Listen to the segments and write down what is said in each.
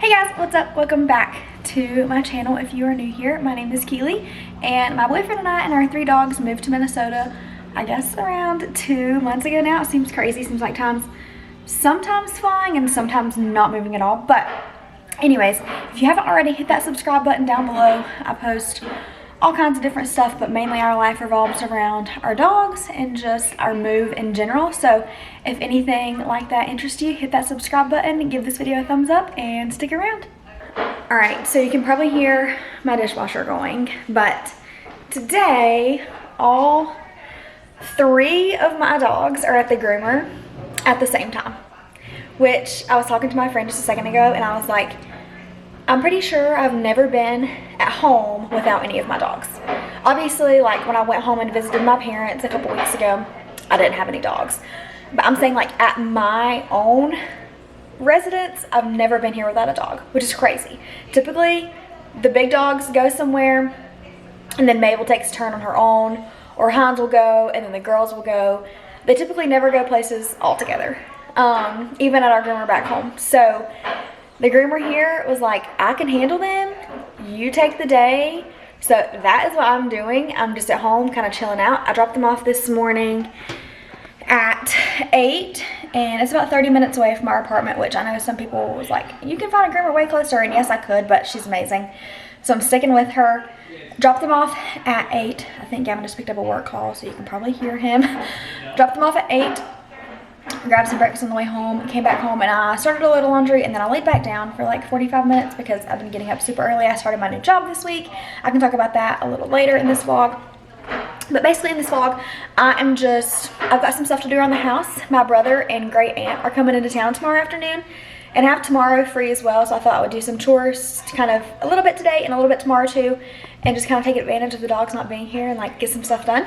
Hey guys, what's up? Welcome back to my channel. If you are new here, my name is Keely, and my boyfriend and I and our 3 dogs moved to Minnesota, I guess around 2 months ago now. It seems crazy, seems like time's sometimes flying and sometimes not moving at all. But anyways, if you haven't already, hit that subscribe button down below. I post all kinds of different stuff, but mainly our life revolves around our dogs and just our move in general. So if anything like that interests you, hit that subscribe button and give this video a thumbs up and stick around. All right, so you can probably hear my dishwasher going, but today all 3 of my dogs are at the groomer at the same time, which I was talking to my friend just a second ago, and I was like, I'm pretty sure I've never been at home without any of my dogs. Obviously, like when I went home and visited my parents a couple weeks ago, I didn't have any dogs. But I'm saying like at my own residence, I've never been here without a dog, which is crazy. Typically, the big dogs go somewhere and then Mabel takes a turn on her own, or Hines will go and then the girls will go. They typically never go places all together, even at our groomer back home. So the groomer here was like, I can handle them, you take the day. So that is what I'm doing. I'm just at home kind of chilling out. I dropped them off this morning at 8, and it's about 30 minutes away from our apartment, which I know some people was like, you can find a groomer way closer, and yes I could, but she's amazing. So I'm sticking with her. Dropped them off at 8. I think Gavin just picked up a work call, so you can probably hear him. Dropped them off at 8. Grabbed some breakfast on the way home, came back home, and I started a load of laundry, and then I laid back down for like 45 minutes because I've been getting up super early. I started my new job this week. I can talk about that a little later in this vlog. But basically in this vlog, I've got some stuff to do around the house. My brother and great aunt are coming into town tomorrow afternoon, and I have tomorrow free as well, so I thought I would do some chores kind of a little bit today and a little bit tomorrow too, and just kind of take advantage of the dogs not being here and like get some stuff done.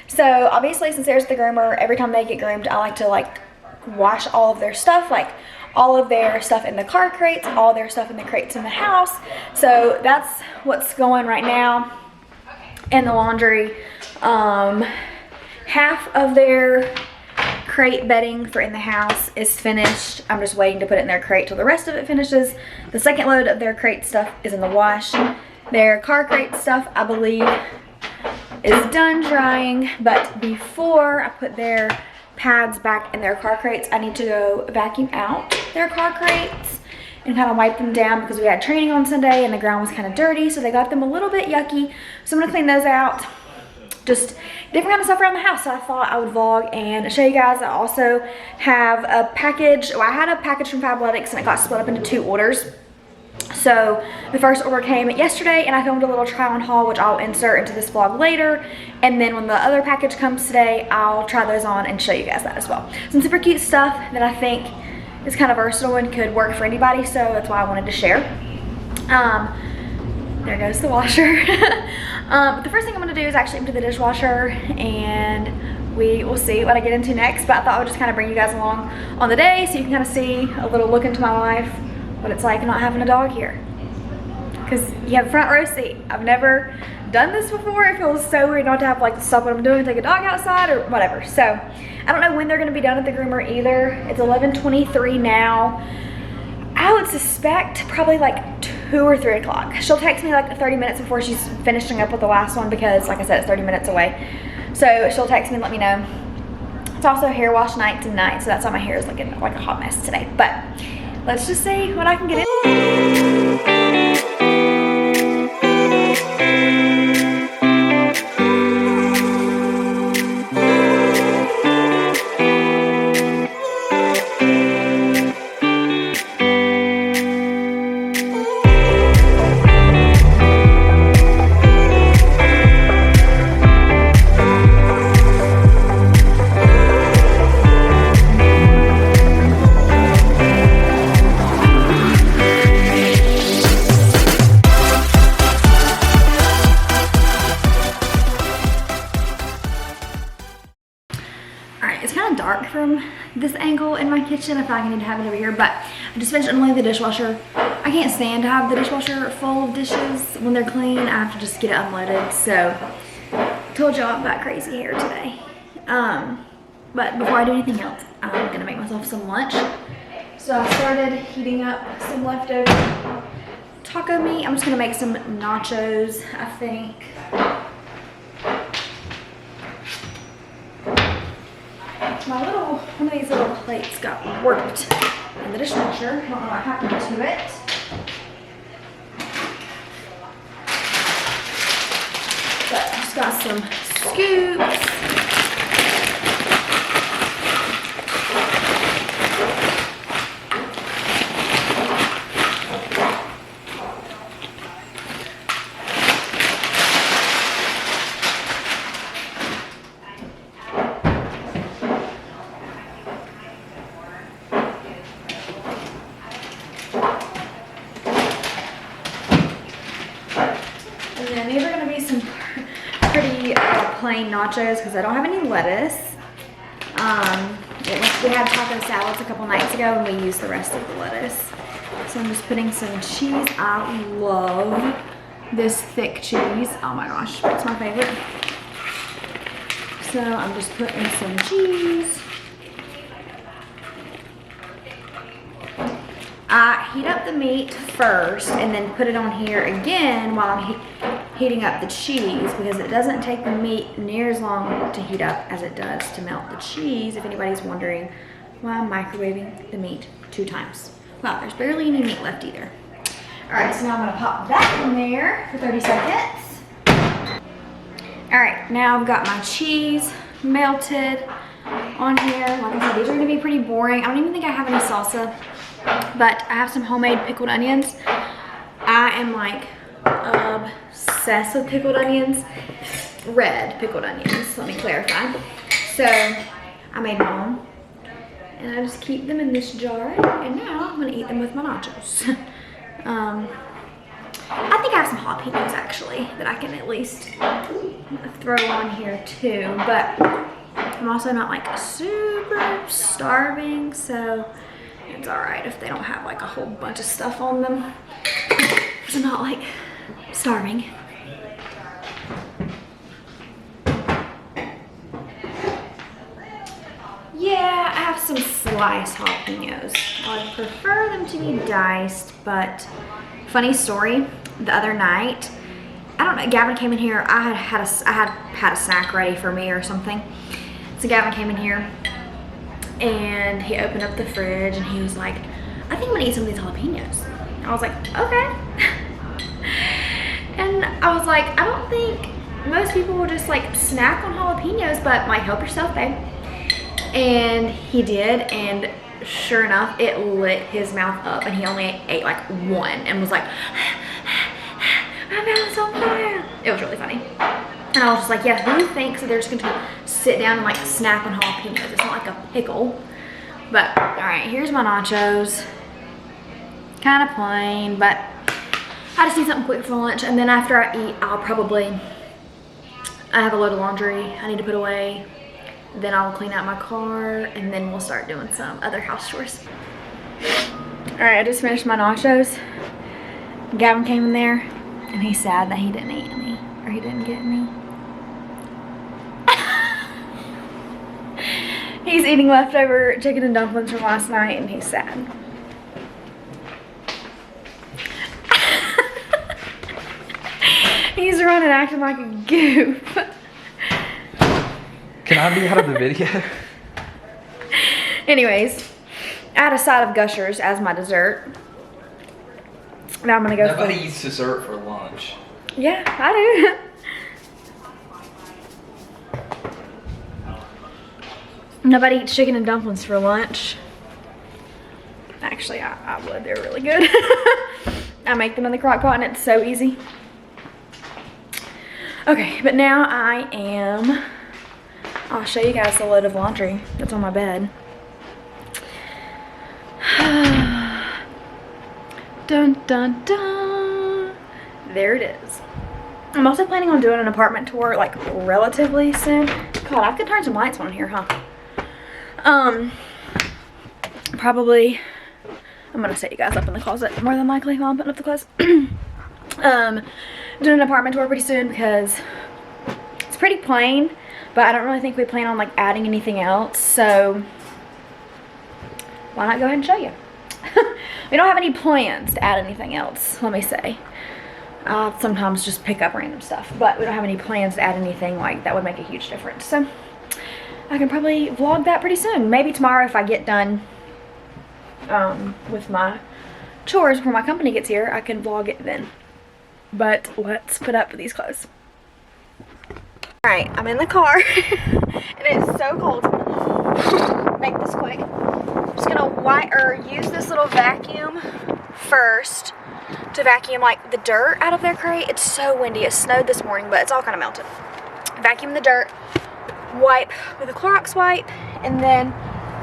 So obviously, since there's the groomer, every time they get groomed, I like to like wash all of their stuff, like all of their stuff in the car crates, all their stuff in the crates in the house. So that's what's going right now. And the laundry, half of their crate bedding for in the house is finished. I'm just waiting to put it in their crate till the rest of it finishes. The second load of their crate stuff is in the wash. Their car crate stuff, I believe, is done drying, but before I put their pads back in their car crates, I need to go vacuum out their car crates and kind of wipe them down because we had training on Sunday and the ground was kind of dirty, so they got them a little bit yucky. So I'm gonna clean those out. Just different kind of stuff around the house, so I thought I would vlog and show you guys. I also have a package, well, I had a package from Fabletics and it got split up into 2 orders. So the first order came yesterday, and I filmed a little try on haul, which I'll insert into this vlog later. And then when the other package comes today, I'll try those on and show you guys that as well. Some super cute stuff that I think is kind of versatile and could work for anybody, so that's why I wanted to share. There goes the washer. But the first thing I'm gonna do is actually empty the dishwasher, and we will see what I get into next. But I thought I would just kind of bring you guys along on the day so you can kind of see a little look into my life, what it's like not having a dog here, because you have a front row seat. I've never done this before. It feels so weird not to have like to stop what I'm doing, take a dog outside or whatever. So I don't know when they're going to be done at the groomer either. It's 11:23 now. I would suspect probably like 2 or 3 o'clock. She'll text me like 30 minutes before she's finishing up with the last one, because like I said, it's 30 minutes away. So she'll text me and let me know. It's also hair wash night tonight, so that's why my hair is looking like a hot mess today. But let's just see what I can get in. From this angle in my kitchen, I feel like I need to have it over here, but I just finished unloading the dishwasher. I can't stand to have the dishwasher full of dishes when they're clean. I have to just get it unloaded. So told y'all I've got crazy hair today. But before I do anything else, I'm gonna make myself some lunch. So I started heating up some leftover taco meat. I'm just gonna make some nachos, I think. One of these little plates got warped in the dishwasher. I don't know what happened to it. But I just got some scoops. These are going to be some pretty plain nachos because I don't have any lettuce. We had taco salads a couple nights ago and we used the rest of the lettuce. So I'm just putting some cheese. I love this thick cheese. Oh my gosh, it's my favorite. So I'm just putting some cheese. I heat up the meat first and then put it on here again while I'm heating up the cheese because it doesn't take the meat near as long to heat up as it does to melt the cheese, if anybody's wondering why I'm microwaving the meat 2 times. Wow, there's barely any meat left either. All right, so now I'm gonna pop that in there for 30 seconds. All right, now I've got my cheese melted on here. Like I said, these are gonna be pretty boring. I don't even think I have any salsa, but I have some homemade pickled onions. I am like obsessed with pickled onions. Red pickled onions, let me clarify. So I made my own and I just keep them in this jar, and now I'm gonna eat them with my nachos. I think I have some jalapenos actually that I can at least throw on here too, but I'm also not like super starving, so it's all right if they don't have like a whole bunch of stuff on them. Because I'm not like starving. Yeah, I have some sliced jalapenos. I would prefer them to be diced, but funny story, the other night, I don't know, Gavin came in here, I had a snack ready for me or something. So Gavin came in here and he opened up the fridge and he was like, I think I'm gonna eat some of these jalapenos. I was like, okay. And I was like, I don't think most people will just like snack on jalapenos, but like help yourself, babe. And he did, and sure enough, it lit his mouth up and he only ate like 1 and was like, my mouth's on fire. It was really funny. And I was just like, yeah, who thinks that they're just gonna sit down and like snack on jalapenos? It's not like a pickle. But all right, here's my nachos. Kind of plain, but I just need something quick for lunch. And then after I eat, I have a load of laundry I need to put away. Then I'll clean out my car and then we'll start doing some other house chores. All right, I just finished my nachos. Gavin came in there and he's sad that he didn't eat any, or he didn't get any. He's eating leftover chicken and dumplings from last night and he's sad. He's running acting like a goof. Can I be out of the video? Anyways, I had a side of Gushers as my dessert. Now I'm gonna go. Nobody eats dessert for lunch. Yeah, I do. Nobody eats chicken and dumplings for lunch. Actually, I would. They're really good. I make them in the crock pot and it's so easy. Okay, but now I'll show you guys the load of laundry that's on my bed. Dun dun dun. There it is. I'm also planning on doing an apartment tour like relatively soon. God, I could turn some lights on here, huh? Probably, I'm gonna set you guys up in the closet more than likely while I'm putting up the clothes. Doing an apartment tour pretty soon because it's pretty plain, but I don't really think we plan on like adding anything else, so why not go ahead and show you. We don't have any plans to add anything else, let me say. Sometimes just pick up random stuff, but we don't have any plans to add anything like that would make a huge difference. So I can probably vlog that pretty soon. Maybe tomorrow if I get done with my chores before my company gets here, I can vlog it then. But let's put up with these clothes. Alright, I'm in the car and it's so cold. Make this quick. I'm just gonna use this little vacuum first to vacuum like the dirt out of their crate. It's so windy. It snowed this morning, but it's all kind of melted. Vacuum the dirt, wipe with a Clorox wipe, and then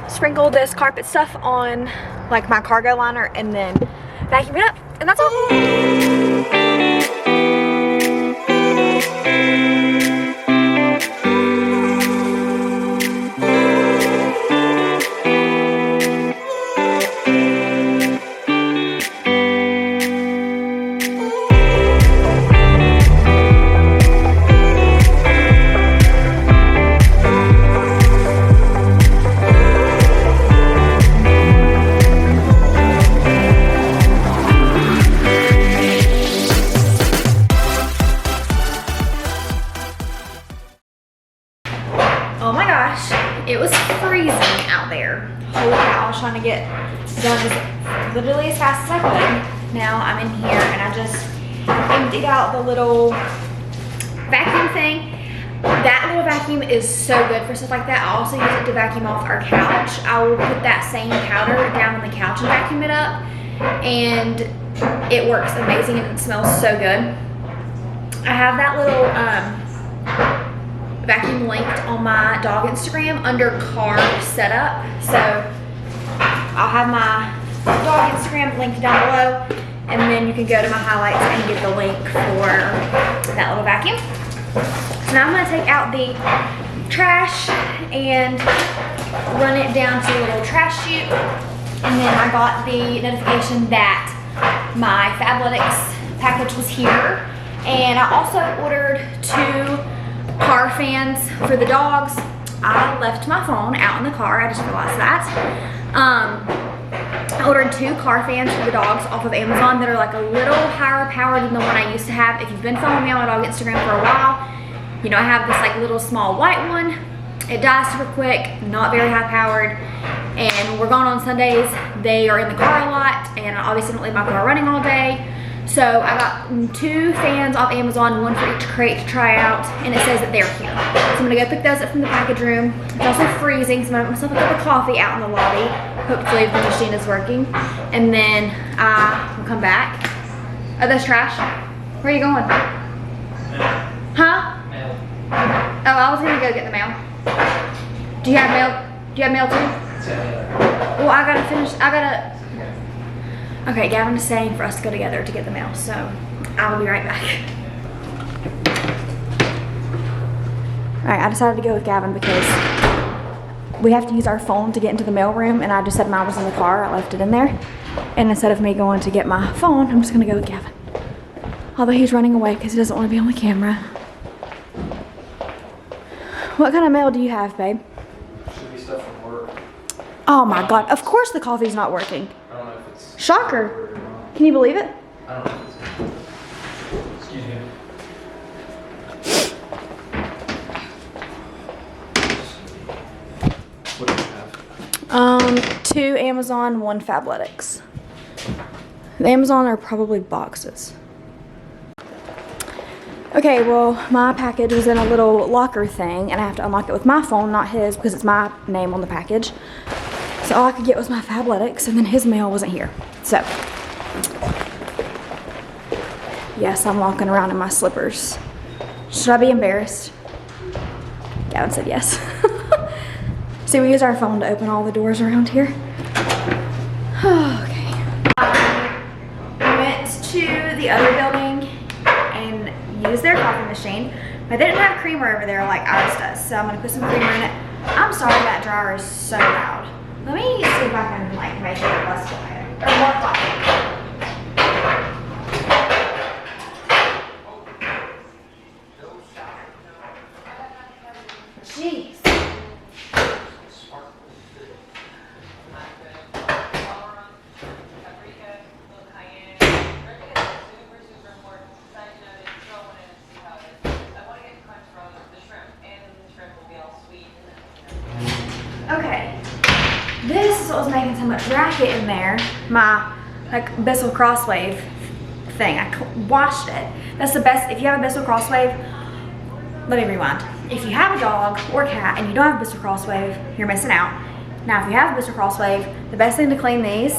sprinkle this carpet stuff on like my cargo liner, and then vacuum it up, and that's all. It was freezing out there. Holy cow, I was trying to get done literally as fast as I could. Now I'm in here and I just emptied out the little vacuum thing. That little vacuum is so good for stuff like that. I also use it to vacuum off our couch. I will put that same powder down on the couch and vacuum it up, and it works amazing and it smells so good. I have that little vacuum linked on my dog Instagram under car setup, so I'll have my dog Instagram linked down below, and then you can go to my highlights and get the link for that little vacuum. So now I'm going to take out the trash and run it down to a little trash chute, and then I got the notification that my Fabletics package was here, and I also ordered 2 car fans for the dogs. I left my phone out in the car. I just realized that. I ordered 2 car fans for the dogs off of Amazon that are like a little higher powered than the one I used to have. If you've been following me on my dog Instagram for a while, you know I have this like little small white one. It dies super quick, not very high powered, and when we're gone on Sundays, they are in the car a lot, and I obviously don't leave my car running all day. So I got 2 fans off Amazon, 1 for each crate to try out, and it says that they're here. So I'm gonna go pick those up from the package room. It's also freezing, so I'm gonna make myself a cup of coffee out in the lobby. Hopefully the machine is working. And then I will come back. Oh, that's trash. Where are you going? Huh? Mail. Oh, I was gonna go get the mail. Do you have mail? Do you have mail too? Well, I gotta finish, okay, Gavin is saying for us to go together to get the mail, so I will be right back. Alright, I decided to go with Gavin because we have to use our phone to get into the mail room, and I just said mine was in the car. I left it in there. And instead of me going to get my phone, I'm just going to go with Gavin. Although he's running away because he doesn't want to be on the camera. What kind of mail do you have, babe? Should be stuff from work. Oh my god, of course the coffee's not working. I don't know if it's... Shocker. Can you believe it? I don't know if it's... Excuse me. What do you have? 2 Amazon, 1 Fabletics. The Amazon are probably boxes. Okay, well, my package was in a little locker thing, and I have to unlock it with my phone, not his, because it's my name on the package. So all I could get was my Fabletics, and then his mail wasn't here. So, yes, I'm walking around in my slippers. Should I be embarrassed? Gavin said yes. See, we use our phone to open all the doors around here. Okay. I went to the other building and used their coffee machine, but they didn't have creamer over there like ours does, so I'm gonna put some creamer in it. I'm sorry that dryer is so loud. Let me see if I can like make it less quiet or more quiet. Jeez. too much racket in there, my like Bissell Crosswave thing, I washed it. That's the best. If you have a Bissell Crosswave, let me rewind. If you have a dog or cat and you don't have a Bissell Crosswave, you're missing out. Now, if you have a Bissell Crosswave, the best thing to clean these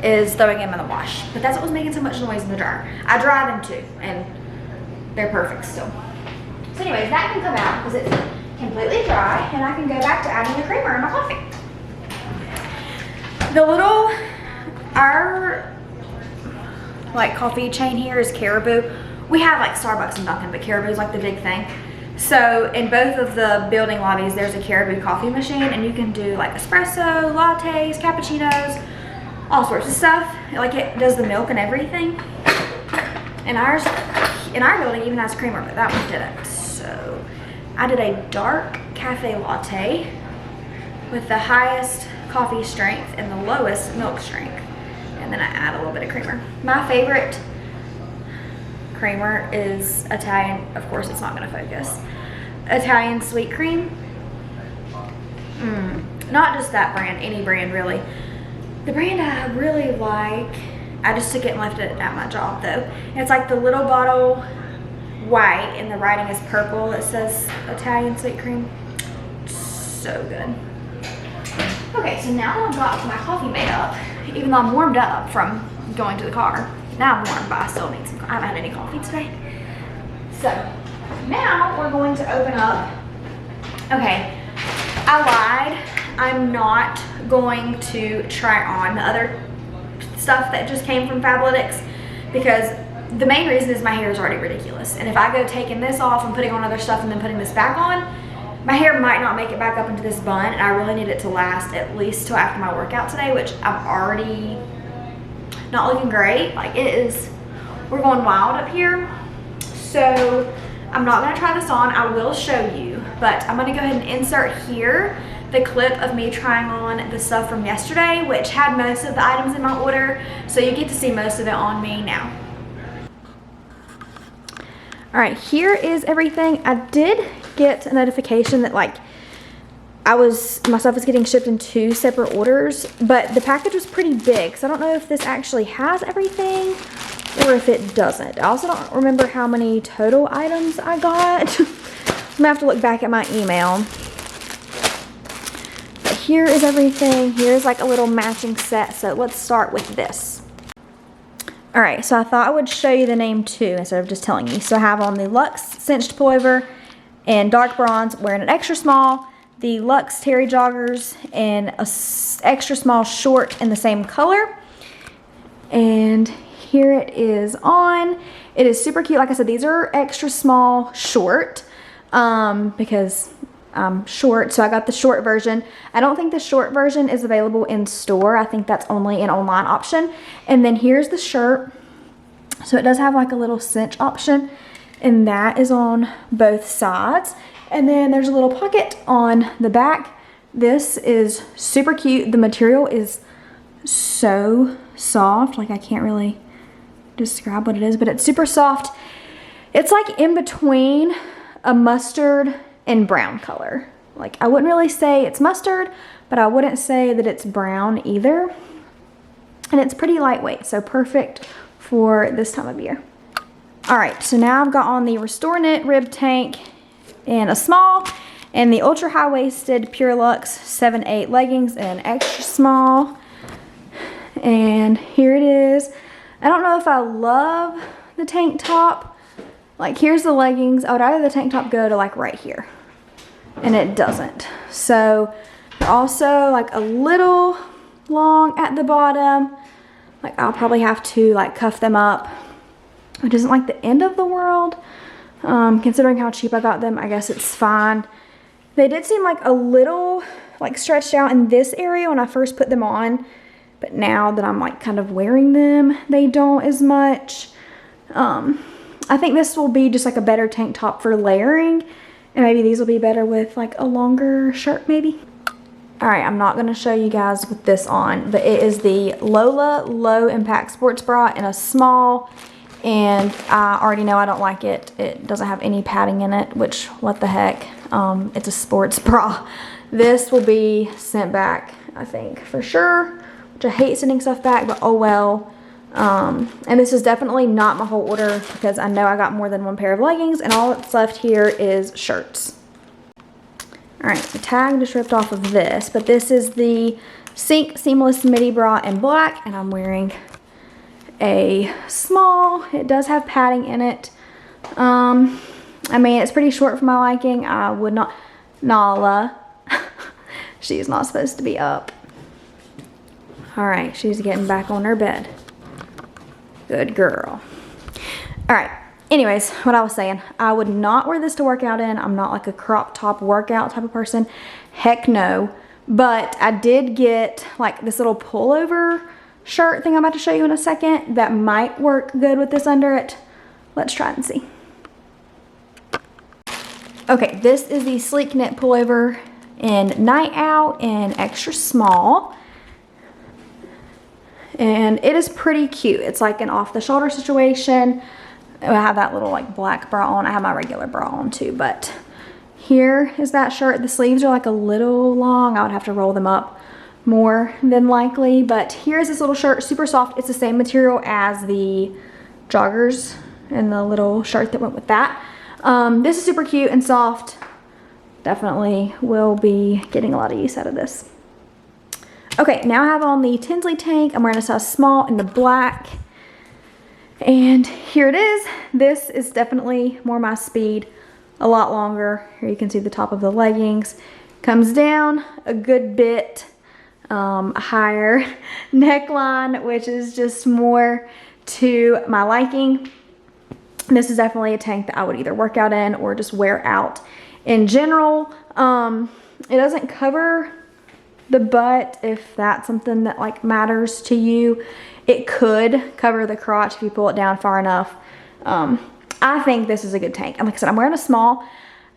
is throwing them in the wash. But that's what was making so much noise in the dryer. I dry them too, and they're perfect still. So anyways, that can come out because it's completely dry, and I can go back to adding the creamer in my coffee. Our like coffee chain here is Caribou. We have like Starbucks and Dunkin', but Caribou is like the big thing. So in both of the building lobbies, there's a Caribou coffee machine, and you can do like espresso, lattes, cappuccinos, all sorts of stuff. Like it does the milk and everything. And ours, in our building, even has creamer, but that one didn't. So I did a dark cafe latte with the highest coffee strength and the lowest milk strength. And then I add a little bit of creamer. My favorite creamer is Italian. Of course, it's not gonna focus. Italian sweet cream. Not just that brand, any brand really. The brand I really like, I just took it and left it at my job though. It's like the little bottle white and the writing is purple. It says Italian sweet cream. So good. Okay, so now that I've got my coffee made up, even though I'm warmed up from going to the car, now I'm warm, but I still need some, I haven't had any coffee today. So now we're going to open up. Okay, I lied. I'm not going to try on the other stuff that just came from Fabletics because the main reason is my hair is already ridiculous. And if I go taking this off and putting on other stuff and then putting this back on, my hair might not make it back up into this bun, and I really need it to last at least till after my workout today, which I'm already not looking great. Like it is, we're going wild up here. So I'm not gonna try this on. I will show you, but I'm gonna go ahead and insert here the clip of me trying on the stuff from yesterday, which had most of the items in my order. So you get to see most of it on me now. All right, here is everything. I did get a notification that like my stuff was getting shipped in 2 separate orders, but the package was pretty big, so I don't know if this actually has everything or if it doesn't. I also don't remember how many total items I got. I'm gonna have to look back at my email. But here is everything. Here's like a little matching set, so let's start with this. All right, so I thought I would show you the name too instead of just telling you. So I have on the Luxe Cinched Pullover in dark bronze, wearing an extra small, the Luxe Terry Joggers in a extra small short in the same color. And here it is on. It is super cute. Like I said, these are extra small short because I'm short, so I got the short version. I don't think the short version is available in store. I think that's only an online option. And then here's the shirt. So it does have like a little cinch option, and that is on both sides. And then there's a little pocket on the back. This is super cute. The material is so soft. Like I can't really describe what it is, but it's super soft. It's like in between a mustard and brown color. Like I wouldn't really say it's mustard, but I wouldn't say that it's brown either. And it's pretty lightweight, so perfect for this time of year. All right, so now I've got on the Restore Knit Rib Tank in a small, and the ultra high-waisted Pure Luxe 7/8 leggings in extra small. And here it is. I don't know if I love the tank top. Like here's the leggings. I would rather the tank top go to like right here, and it doesn't. So they're also like a little long at the bottom. Like I'll probably have to like cuff them up, which isn't like the end of the world. Considering how cheap I got them, I guess it's fine. They did seem like a little like stretched out in this area when I first put them on, but now that I'm like kind of wearing them, they don't as much. I think this will be just like a better tank top for layering, and maybe these will be better with like a longer shirt maybe. All right, I'm not gonna show you guys with this on, but it is the Lola Low Impact Sports Bra in a small, and I already know I don't like it. It doesn't have any padding in it, which what the heck. It's a sports bra. This will be sent back, I think, for sure. which I hate sending stuff back, but oh well. And this is definitely not my whole order because I know I got more than one pair of leggings, and all that's left here is shirts. All right, the tag just ripped off of this, but this is the Sync Seamless Midi Bra in black, and I'm wearing a small. It does have padding in it. I mean, it's pretty short for my liking. I would not, Nala, she's not supposed to be up. All right, she's getting back on her bed. Good girl. All right, anyways, what I was saying, I would not wear this to work out in. I'm not like a crop top workout type of person. Heck no. But I did get like this little pullover shirt thing I'm about to show you in a second that might work good with this under it. Let's try and see. Okay, this is the sleek knit pullover in Night Out in extra small. And it is pretty cute. It's like an off the shoulder situation. I have that little like black bra on. I have my regular bra on too, but here is that shirt. The sleeves are like a little long. I would have to roll them up more than likely, but here's this little shirt, super soft. It's the same material as the joggers and the little shirt that went with that. This is super cute and soft. Definitely will be getting a lot of use out of this. Okay, now I have on the Tinsley tank. I'm wearing a size small in the black. And here it is. This is definitely more my speed, a lot longer. Here you can see the top of the leggings. Comes down a good bit, a higher neckline, which is just more to my liking. This is definitely a tank that I would either work out in or just wear out in general. It doesn't cover the butt if that's something that like matters to you. It could cover the crotch if you pull it down far enough. I think this is a good tank. And like I said, I'm wearing a small.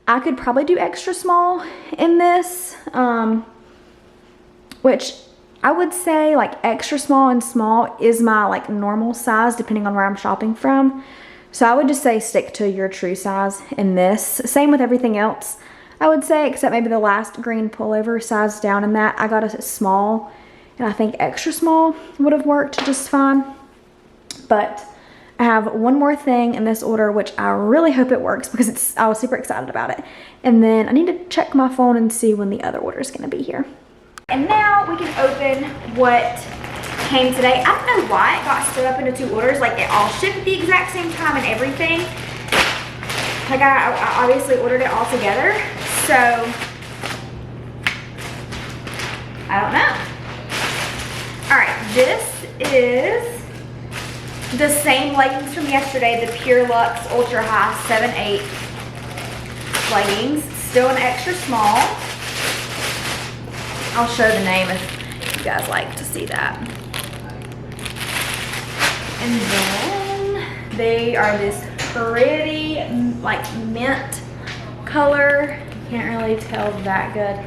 I could probably do extra small in this, which I would say like extra small and small is my like normal size depending on where I'm shopping from. So I would just say stick to your true size in this. Same with everything else, I would say, except maybe the last green pullover size down in that. I got a small, and I think extra small would have worked just fine. But I have one more thing in this order, which I really hope it works because I was super excited about it. And then I need to check my phone and see when the other order is going to be here. And now we can open what came today. I don't know why it got split up into two orders. Like it all shipped at the exact same time and everything. Like I obviously ordered it all together. So I don't know. All right, this is the same leggings from yesterday, the Pure Luxe Ultra High 7/8 leggings, still an extra small. I'll show the name if you guys like to see that. And then they are this pretty like mint color. You can't really tell that good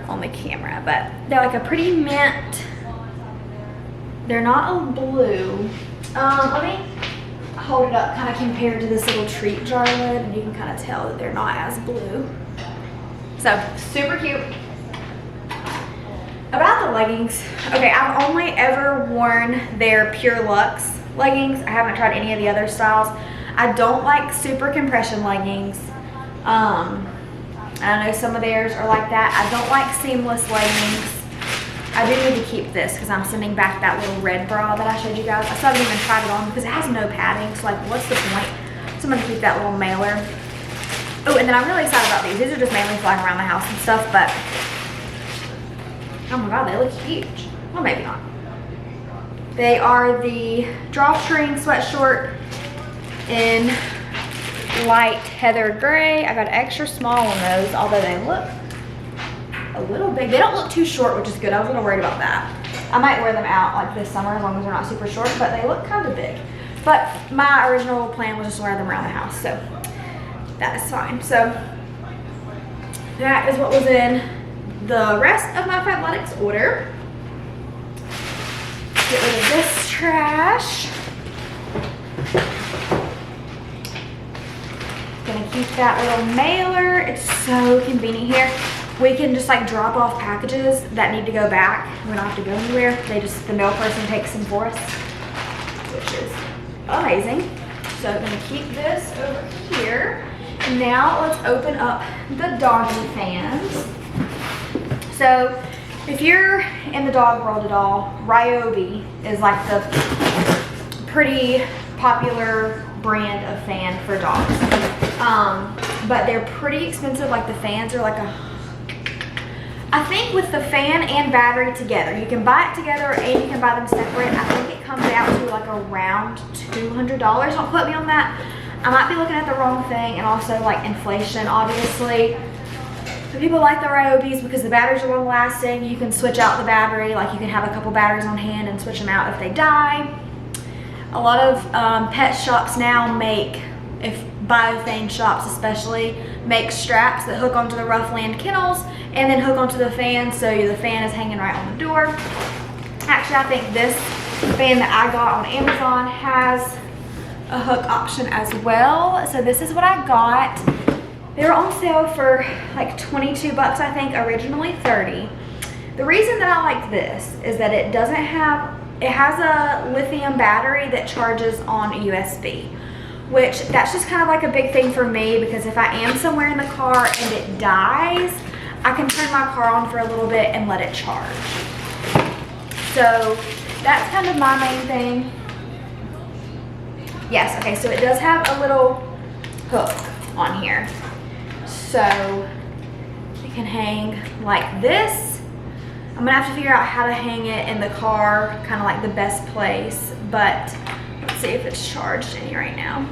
on the camera, but they're like a pretty mint. They're not a blue. Let me hold it up kind of compared to this little treat jar lid, and you can kind of tell that they're not as blue. So super cute. About the leggings, okay, I've only ever worn their Pure Luxe leggings. I haven't tried any of the other styles. I don't like super compression leggings. I know some of theirs are like that. I don't like seamless leggings. I do need to keep this because I'm sending back that little red bra that I showed you guys. I still haven't even tried it on because it has no padding. So like, what's the point? So I'm gonna keep that little mailer. Oh, and then I'm really excited about these. These are just mainly flying around the house and stuff, but oh my God, they look huge. Well, maybe not. They are the drawstring sweatshirt in light heather gray. I got an extra small on those, although they look a little big. They don't look too short, which is good. I was a little worried about that. I might wear them out like this summer as long as they're not super short, but they look kind of big. But my original plan was just to wear them around the house, so that is fine. So that is what was in the rest of my Fabletics order. Get rid of this trash. Gonna keep that little mailer. It's so convenient here. we can just like drop off packages that need to go back. We don't have to go anywhere. The mail person takes them for us, which is amazing. So I'm gonna keep this over here. Now let's open up the doggy fans. So if you're in the dog world at all, Ryobi is like the pretty popular brand of fan for dogs. But they're pretty expensive. Like the fans are like I think with the fan and battery together, you can buy it together and you can buy them separate. I think it comes out to like around $200. Don't quote me on that. I might be looking at the wrong thing, and also like inflation, obviously. But people like the Ryobis because the batteries are long lasting. You can switch out the battery, like you can have a couple batteries on hand and switch them out if they die. A lot of pet shops now make, if biothane shops especially, make straps that hook onto the Roughland kennels and then hook onto the fan, so the fan is hanging right on the door. Actually, I think this fan that I got on Amazon has a hook option as well. So this is what I got. They were on sale for like 22 bucks, I think, originally 30. The reason that I like this is that it has a lithium battery that charges on USB, which that's just kind of like a big thing for me, because if I am somewhere in the car and it dies, I can turn my car on for a little bit and let it charge. So that's kind of my main thing. Yes, okay, so it does have a little hook on here. So it can hang like this. I'm gonna have to figure out how to hang it in the car, kind of like the best place, but let's see if it's charged any right now.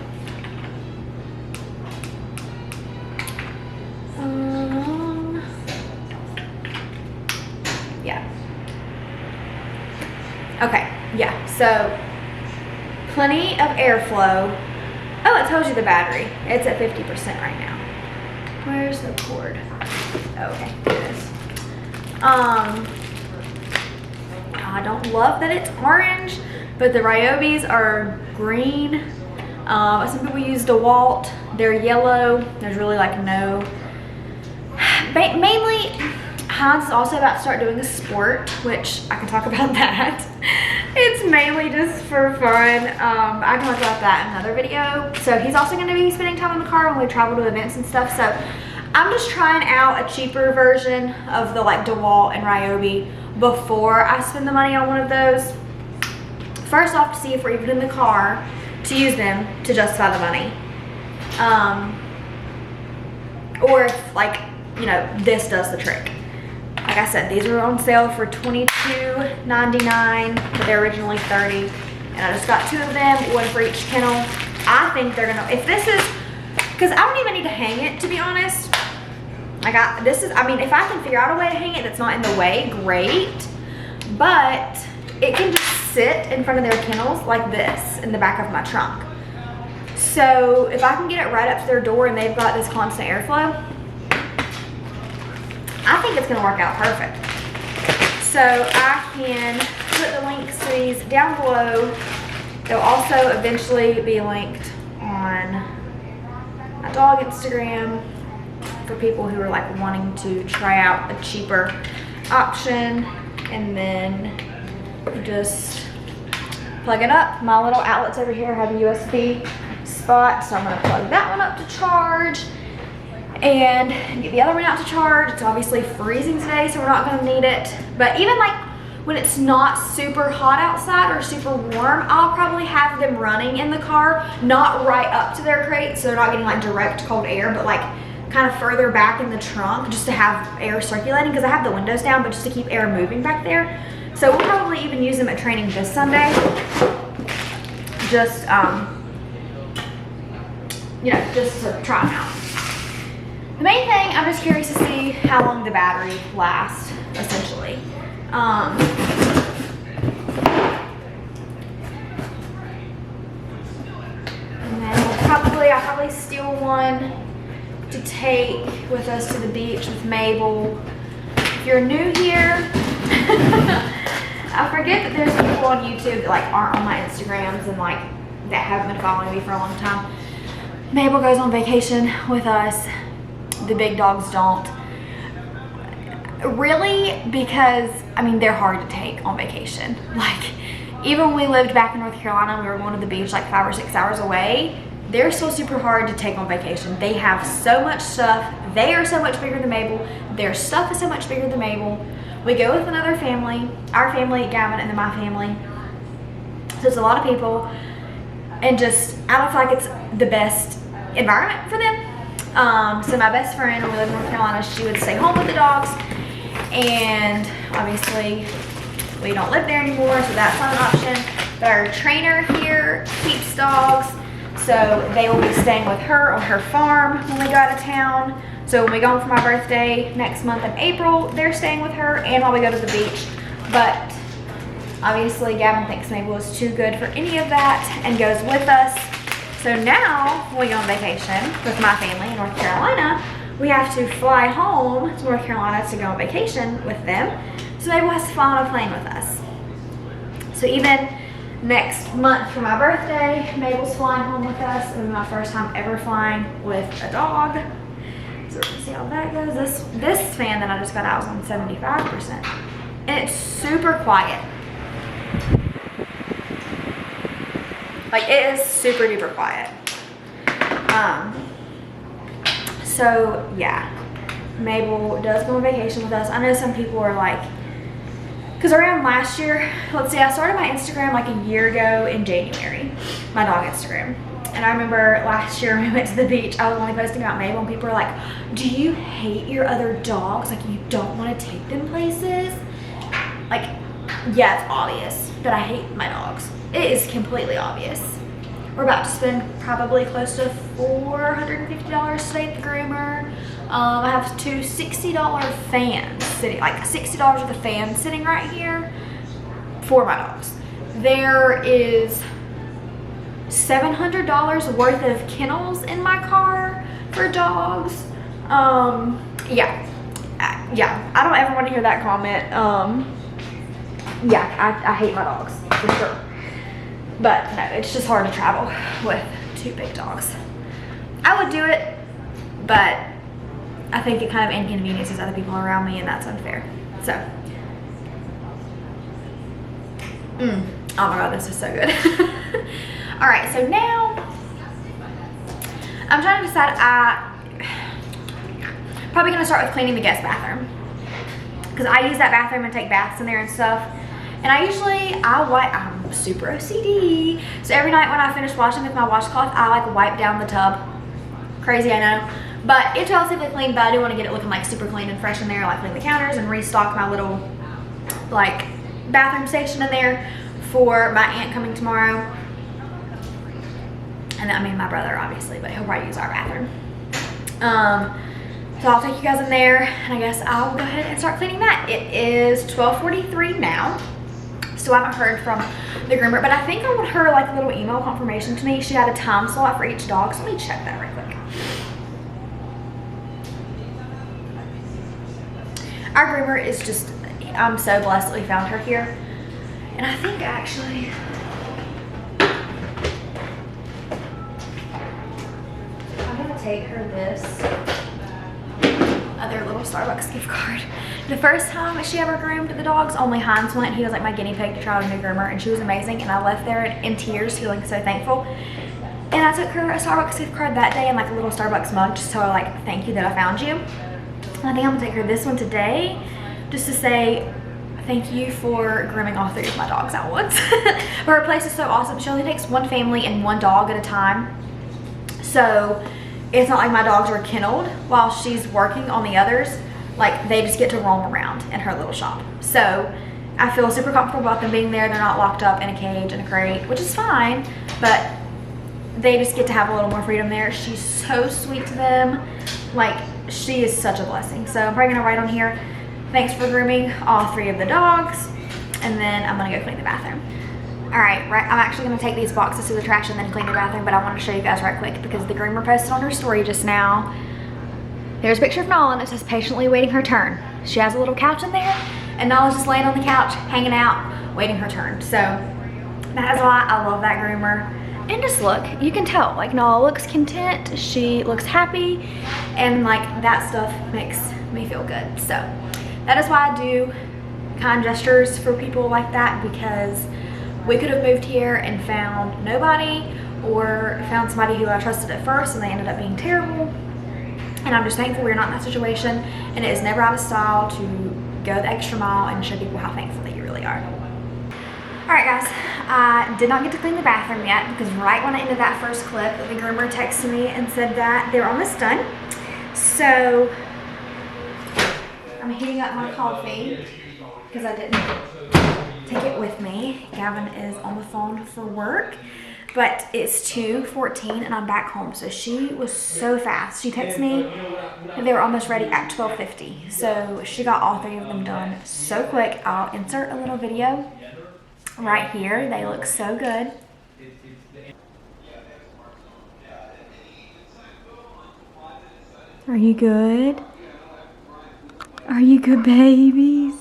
Yeah. Okay, yeah, so plenty of airflow. Oh, it tells you the battery. It's at 50% right now. Where's the cord? Oh, okay, there it is. I don't love that it's orange, but the Ryobis are green. Some people use DeWalt. They're yellow. There's really like no. Mainly, Hans is also about to start doing a sport, which I can talk about that. It's mainly just for fun. I can talk about that in another video. So he's also going to be spending time in the car when we travel to events and stuff. So I'm just trying out a cheaper version of the like DeWalt and Ryobi before I spend the money on one of those. First off, to see if we're even in the car to use them to justify the money. Or if, like, you know, this does the trick. Like I said, these were on sale for $22.99, but they're originally $30. And I just got two of them, one for each kennel. I think they're gonna, if this is, because I don't even need to hang it, to be honest. Like I mean, if I can figure out a way to hang it that's not in the way, great. But it can just sit in front of their kennels like this in the back of my trunk. So if I can get it right up to their door and they've got this constant airflow, I think it's gonna work out perfect. So I can put the links to these down below. They'll also eventually be linked on my dog Instagram for people who are like wanting to try out a cheaper option. And then just plug it up. My little outlets over here have a USB spot, so I'm gonna plug that one up to charge and get the other one out to charge. It's obviously freezing today, so we're not gonna need it. But even like when it's not super hot outside or super warm, I'll probably have them running in the car, not right up to their crate, so they're not getting like direct cold air, but like kind of further back in the trunk just to have air circulating, because I have the windows down, but just to keep air moving back there. So we'll probably even use them at training this Sunday. Just, you know, just to try them out. The main thing, I'm just curious to see how long the battery lasts, essentially. And then I'll probably steal one to take with us to the beach with Mabel. If you're new here, I forget that there's people on YouTube that like aren't on my Instagrams and like that haven't been following me for a long time. Mabel goes on vacation with us. The big dogs don't. Really, because I mean they're hard to take on vacation. Like even when we lived back in North Carolina, we were going to the beach like 5 or 6 hours away. They're still super hard to take on vacation. They have so much stuff. They are so much bigger than Mabel. Their stuff is so much bigger than Mabel. We go with another family, our family, Gavin, and then my family. So it's a lot of people, and just I don't feel like it's the best environment for them. So my best friend, when we lived in North Carolina, she would stay home with the dogs, and obviously we don't live there anymore, so that's not an option. But our trainer here keeps dogs, so they will be staying with her on her farm when we go out of town. So when we go home for my birthday next month in April, they're staying with her, and while we go to the beach. But obviously Gavin thinks Mabel is too good for any of that and goes with us. So now when we go on vacation with my family in North Carolina, we have to fly home to North Carolina to go on vacation with them. So Mabel has to fly on a plane with us. So even next month for my birthday, Mabel's flying home with us. It'll be my first time ever flying with a dog. So we're gonna see how that goes. This fan that I just got out was on 75%. And it's super quiet. Like it is super duper quiet. So yeah, Mabel does go on vacation with us. I know some people are like, because around last year, let's see, I started my Instagram like a year ago in January, my dog Instagram. And I remember last year when we went to the beach, I was only posting about Mabel, and people were like, do you hate your other dogs? Like you don't want to take them places? Like, yeah, it's obvious that I hate my dogs. It is completely obvious. We're about to spend probably close to $450 today at the Groomer. I have two $60 fans sitting, like $60 worth of fans sitting right here for my dogs. There is $700 worth of kennels in my car for dogs. Yeah, I don't ever want to hear that comment. Yeah, I hate my dogs for sure. But no, it's just hard to travel with two big dogs. I would do it, but I think it kind of inconveniences other people around me, and that's unfair. So, oh my God, this is so good. All right, so now I'm trying to decide. Probably gonna start with cleaning the guest bathroom, because I use that bathroom and take baths in there and stuff. And I'm super OCD. So every night when I finish washing with my washcloth, I like wipe down the tub. Crazy, I know. But it's relatively clean, but I do want to get it looking like super clean and fresh in there, like clean the counters and restock my little like bathroom station in there for my aunt coming tomorrow. And then, I mean my brother obviously, but he'll probably use our bathroom. So I'll take you guys in there, and I guess I'll go ahead and start cleaning that. It is 12:43 now. Still haven't heard from the groomer, but I think I want her like a little email confirmation to me. She had a time slot for each dog, so let me check that right quick. Our groomer is just, I'm so blessed that we found her here. And I think actually, I'm gonna take her this other little Starbucks gift card. The first time she ever groomed the dogs, only Heinz went. He was like my guinea pig to try out a new groomer, and she was amazing, and I left there in tears feeling so thankful. And I took her a Starbucks gift card that day and like a little Starbucks mug just to tell her like thank you that I found you. And I think I'm gonna take her this one today just to say thank you for grooming all 3 of my dogs at once. But her place is so awesome. She only takes one family and one dog at a time, so it's not like my dogs are kenneled while she's working on the others. Like they just get to roam around in her little shop. So I feel super comfortable about them being there. They're not locked up in a cage and a crate, which is fine, but they just get to have a little more freedom there. She's so sweet to them. Like she is such a blessing. So I'm probably gonna write on here, thanks for grooming all 3 of the dogs. And then I'm gonna go clean the bathroom. All right, I'm actually gonna take these boxes to the trash and then clean the bathroom, but I wanna show you guys right quick because the groomer posted on her story just now. There's a picture of Nala, and it says patiently waiting her turn. She has a little couch in there, and Nala's just laying on the couch, hanging out, waiting her turn. So that is why I love that groomer. And just look, you can tell, like Nala looks content, she looks happy, and like that stuff makes me feel good. So That is why I do kind gestures for people like that, because we could have moved here and found nobody, or found somebody who I trusted at first and they ended up being terrible. And I'm just thankful we're not in that situation, and it is never out of style to go the extra mile and show people how thankful that you really are. Alright guys, I did not get to clean the bathroom yet, because right when I ended that first clip, the groomer texted me and said that they were almost done. So I'm heating up my coffee because I didn't take it with me. Gavin is on the phone for work, but it's 2:14 and I'm back home. So she was so fast. She texted me and they were almost ready at 12:50. So she got all 3 of them done so quick. I'll insert a little video right here. They look so good. Are you good? Are you good babies?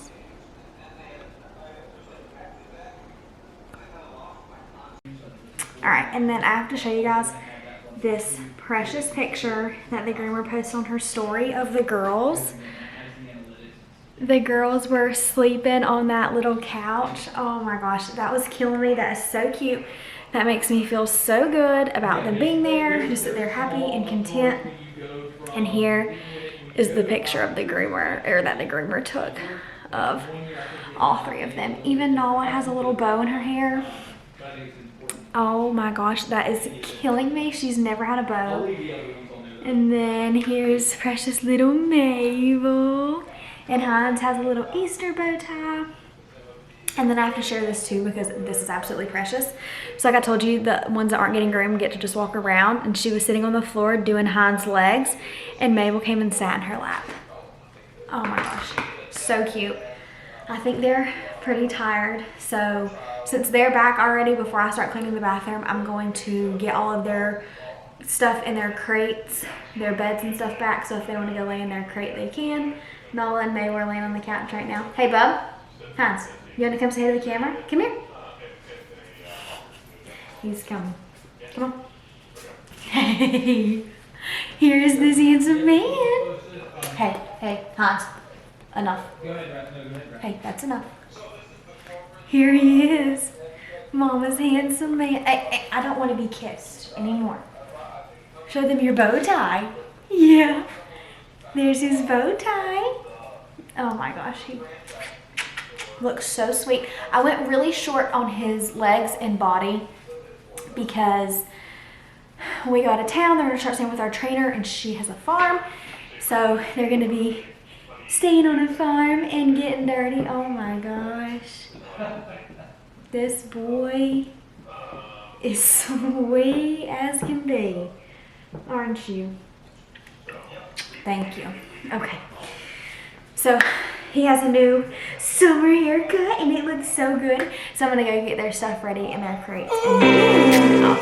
Alright, and then I have to show you guys this precious picture that the groomer posted on her story of the girls. The girls were sleeping on that little couch. Oh my gosh, that was killing me. That is so cute. That makes me feel so good about them being there, just that they're happy and content. And here is the picture of the groomer, or that the groomer took of all 3 of them. Even Nala has a little bow in her hair. Oh my gosh, that is killing me. She's never had a bow. And then here's precious little Mabel. And Hans has a little Easter bow tie. And then I have to share this too, because this is absolutely precious. So like I told you, the ones that aren't getting groomed get to just walk around. And she was sitting on the floor doing Hans' legs, and Mabel came and sat in her lap. Oh my gosh, so cute. I think they're pretty tired. So since they're back already, before I start cleaning the bathroom, I'm going to get all of their stuff in their crates, their beds and stuff back. So if they want to go lay in their crate, they can. Nala and May were laying on the couch right now. Hey, bub. Hans, you want to come say hi to the camera? Come here. He's coming. Come on. Hey, here's this handsome man. Hey, Hans. Enough. Hey, that's enough. Here he is. Mama's handsome man. I don't want to be kissed anymore. Show them your bow tie. Yeah. There's his bow tie. Oh my gosh, he looks so sweet. I went really short on his legs and body because when we go out of town, they're going to start staying with our trainer, and she has a farm. So they're going to be staying on a farm and getting dirty. Oh my gosh. This boy is sweet as can be. Aren't you? Thank you. Okay. So he has a new summer haircut and it looks so good. So I'm gonna go get their stuff ready in their crates. And then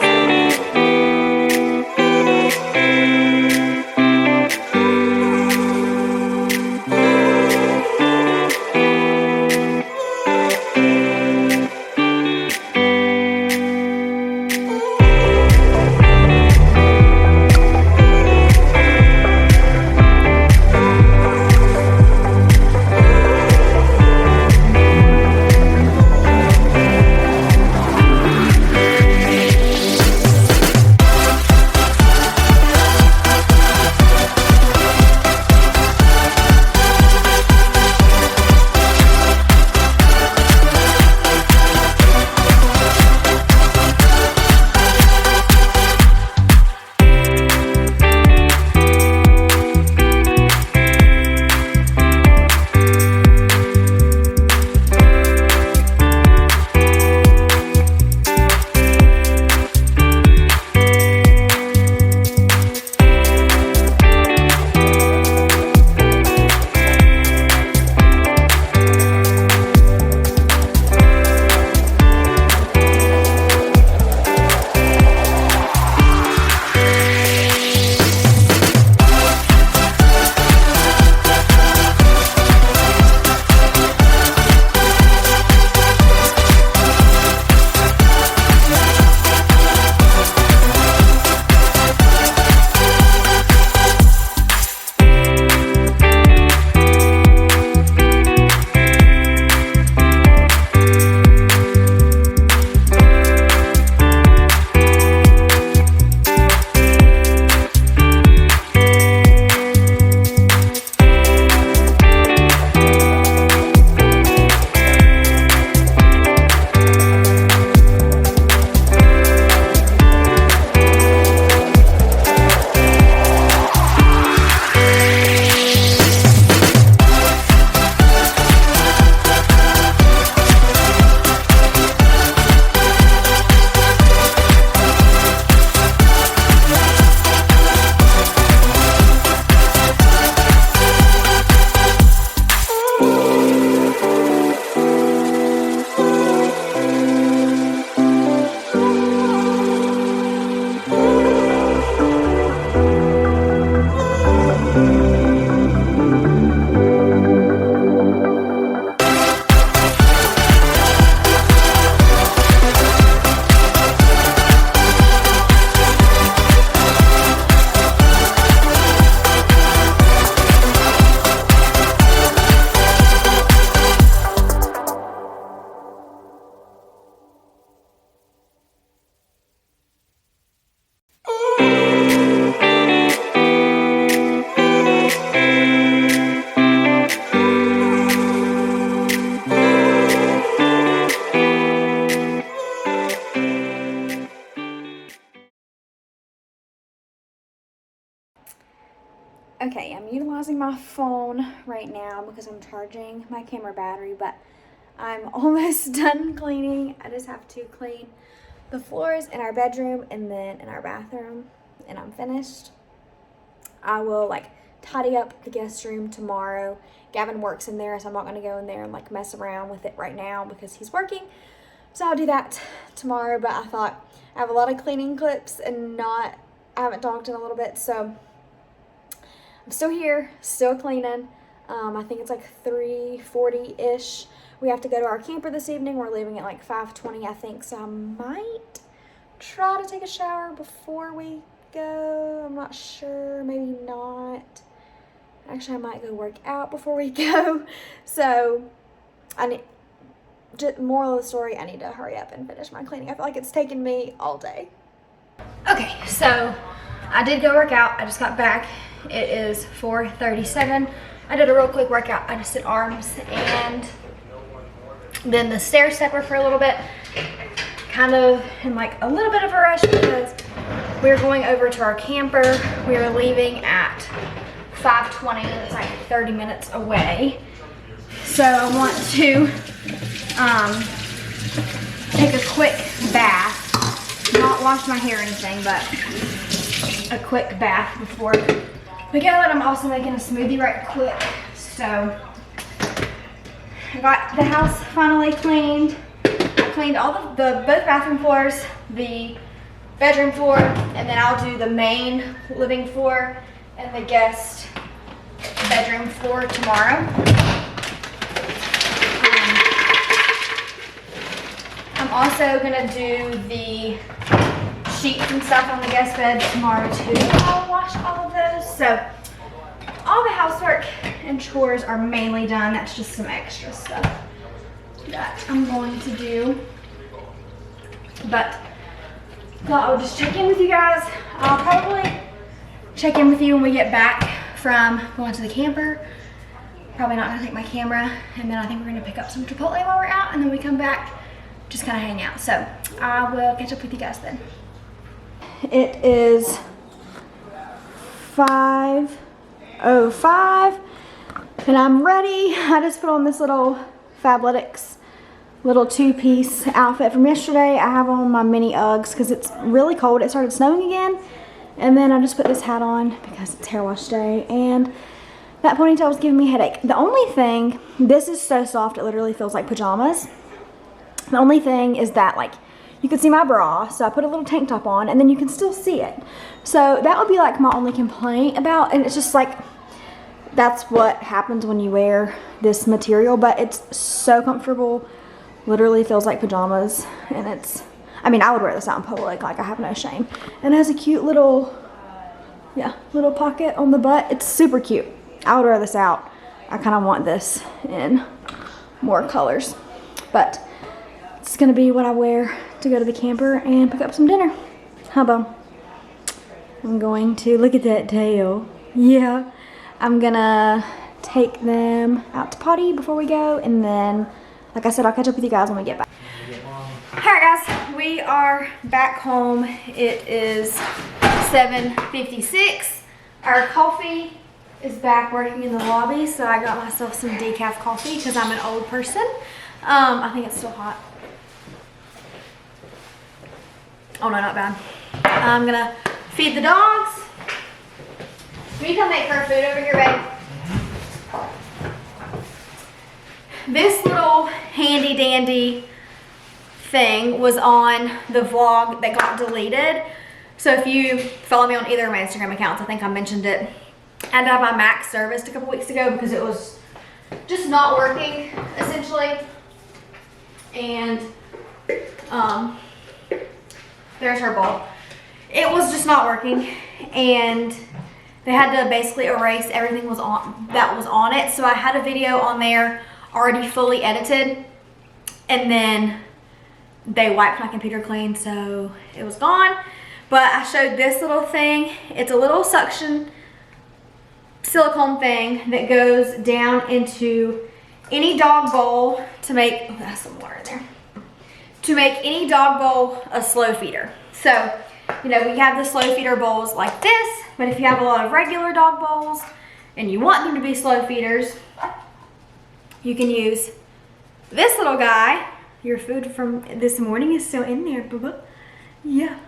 Okay, I'm utilizing my phone right now because I'm charging my camera battery, but I'm almost done cleaning. I just have to clean the floors in our bedroom and then in our bathroom, and I'm finished. I will like tidy up the guest room tomorrow. Gavin works in there, so I'm not gonna go in there and like mess around with it right now because he's working. So I'll do that tomorrow, but I thought I have a lot of cleaning clips and I haven't talked in a little bit, so I'm still here, still cleaning. I think it's like 3:40-ish. We have to go to our camper this evening. We're leaving at like 5:20, I think, so I might try to take a shower before we go. I'm not sure, maybe not. Actually, I might go work out before we go. So moral of the story, I need to hurry up and finish my cleaning. I feel like it's taken me all day. Okay, so I did go work out. I just got back. It is 4:37. I did a real quick workout. I just did arms and then the stair stepper for a little bit. Kind of in like a little bit of a rush because we're going over to our camper. We are leaving at 5:20. It's like 30 minutes away. So I want to take a quick bath. Not wash my hair or anything, but a quick bath before we go. And I'm also making a smoothie right quick. So I got the house finally cleaned. I cleaned all both bathroom floors, the bedroom floor, and then I'll do the main living floor and the guest bedroom floor tomorrow. I'm also gonna do the sheets and stuff on the guest bed tomorrow too. I'll wash all of those. So all the housework and chores are mainly done. That's just some extra stuff that I'm going to do. But thought I would just check in with you guys. I'll probably check in with you when we get back from going to the camper. Probably not gonna take my camera, and then I think we're gonna pick up some Chipotle while we're out, and then we come back, just kind of hang out. So I will catch up with you guys then. It is 5:05 and I'm ready. I just put on this little Fabletics little two-piece outfit from yesterday. I have on my mini Uggs because it's really cold. It started snowing again, and then I just put this hat on because it's hair wash day, and that ponytail was giving me a headache. The only thing, this is so soft it literally feels like pajamas. The only thing is that like you can see my bra, so I put a little tank top on and then you can still see it. So that would be like my only complaint about, and it's just like, that's what happens when you wear this material, but it's so comfortable. Literally feels like pajamas, and it's, I mean, I would wear this out in public, like I have no shame. And it has a cute little, little pocket on the butt. It's super cute. I would wear this out. I kind of want this in more colors, but it's gonna be what I wear to go to the camper and pick up some dinner. How about? I'm going to, look at that tail. Yeah. I'm gonna take them out to potty before we go, and then, like I said, I'll catch up with you guys when we get back. Alright guys, we are back home. It is 7:56. Our coffee is back working in the lobby, so I got myself some decaf coffee because I'm an old person. I think it's still hot. Oh no, not bad. I'm gonna feed the dogs. Will you come make her food over here, babe? This little handy dandy thing was on the vlog that got deleted. So if you follow me on either of my Instagram accounts, I think I mentioned it. I had to have my Mac serviced a couple weeks ago because it was just not working, essentially. And there's her ball. It was just not working, and they had to basically erase everything that was on it. So I had a video on there already fully edited, and then they wiped my computer clean, so it was gone. But I showed this little thing. It's a little suction silicone thing that goes down into any dog bowl to make, oh, that's some water in there, to make any dog bowl a slow feeder. So you know, we have the slow feeder bowls like this, but if you have a lot of regular dog bowls and you want them to be slow feeders, you can use this little guy. Your food from this morning is still in there, boo-boo. Yeah.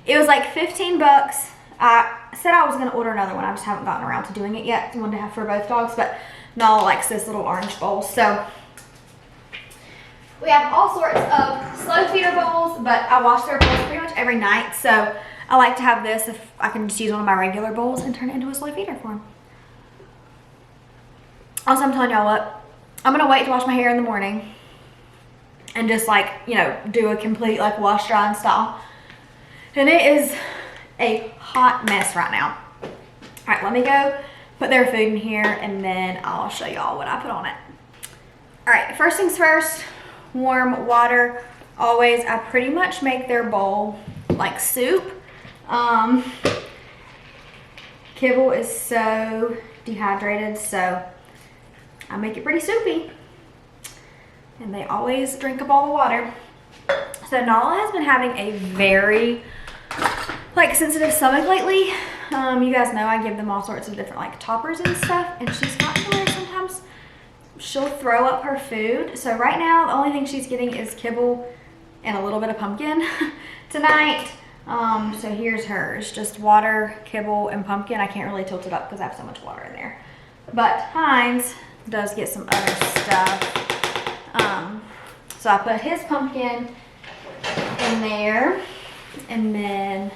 It was like 15 bucks. I said I was gonna order another one. I just haven't gotten around to doing it yet. I wanted to have for both dogs, but Nala likes this little orange bowl. So we have all sorts of slow feeder bowls, but I wash their bowls pretty much every night. So I like to have this if I can just use one of my regular bowls and turn it into a slow feeder for them. Also, I'm telling y'all what, I'm gonna wait to wash my hair in the morning and just like, you know, do a complete like wash dry and style. And it is a hot mess right now. All right, let me go put their food in here and then I'll show y'all what I put on it. All right, first things first, warm water. Always, I pretty much make their bowl like soup. Kibble is so dehydrated, so I make it pretty soupy. And they always drink up all the water. So Nala has been having a very like sensitive stomach lately. You guys know I give them all sorts of different like toppers and stuff, and she's gotten to where sometimes she'll throw up her food. So right now the only thing she's getting is kibble and a little bit of pumpkin tonight. So here's hers, just water, kibble, and pumpkin. I can't really tilt it up because I have so much water in there. But Heinz does get some other stuff. So I put his pumpkin in there, and then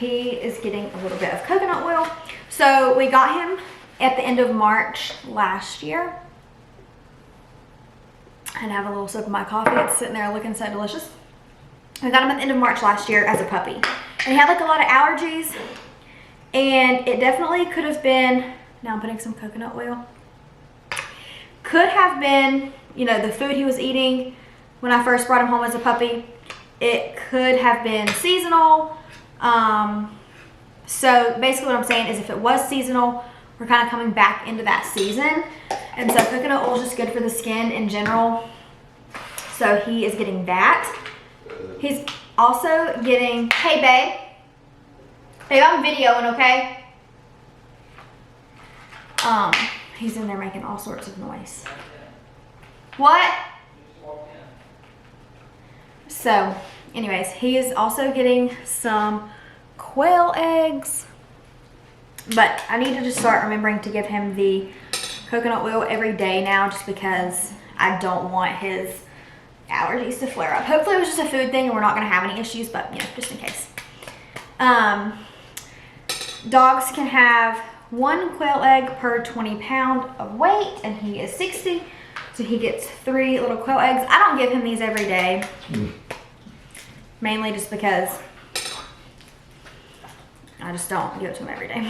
he is getting a little bit of coconut oil. So we got him at the end of March last year. And have a little sip of my coffee. It's sitting there looking so delicious. We got him at the end of March last year as a puppy. And he had like a lot of allergies, and it definitely could have been, now I'm putting some coconut oil. Could have been, you know, the food he was eating when I first brought him home as a puppy. It could have been seasonal. So basically what I'm saying is if it was seasonal, we're kind of coming back into that season. And so coconut oil is just good for the skin in general. So he is getting that. He's also getting, hey babe. Babe, I'm videoing, okay? He's in there making all sorts of noise. What? So, anyways, he is also getting some quail eggs. But I need to just start remembering to give him the coconut oil every day now, just because I don't want his allergies to flare up. Hopefully it was just a food thing and we're not going to have any issues, but you know, just in case. Dogs can have 1 quail egg per 20 pounds of weight, and he is 60, so he gets 3 little quail eggs. I don't give him these every day, mainly just because I just don't give it to him every day.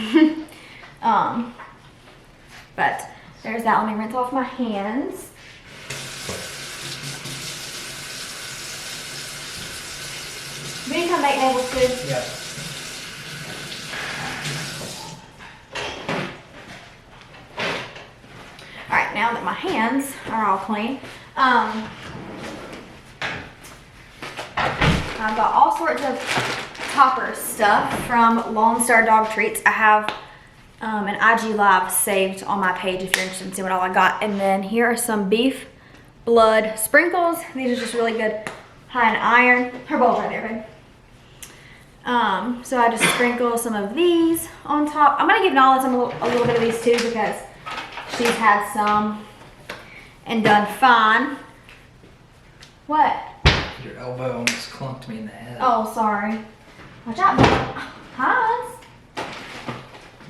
But there's that. Let me rinse off my hands. We need to come make Mabel's food. Yeah. All right, now that my hands are all clean, I've got all sorts of topper stuff from Lone Star Dog Treats. I have an IG Live saved on my page if you're interested in seeing what all I got. And then here are some beef blood sprinkles. These are just really good, high in iron. Her bowl's right there, babe. So I just sprinkle some of these on top. I'm gonna give Nala a little bit of these too, because she's had some and done fine. What? Your elbow almost clunked me in the head. Oh, sorry. Watch out. Hans.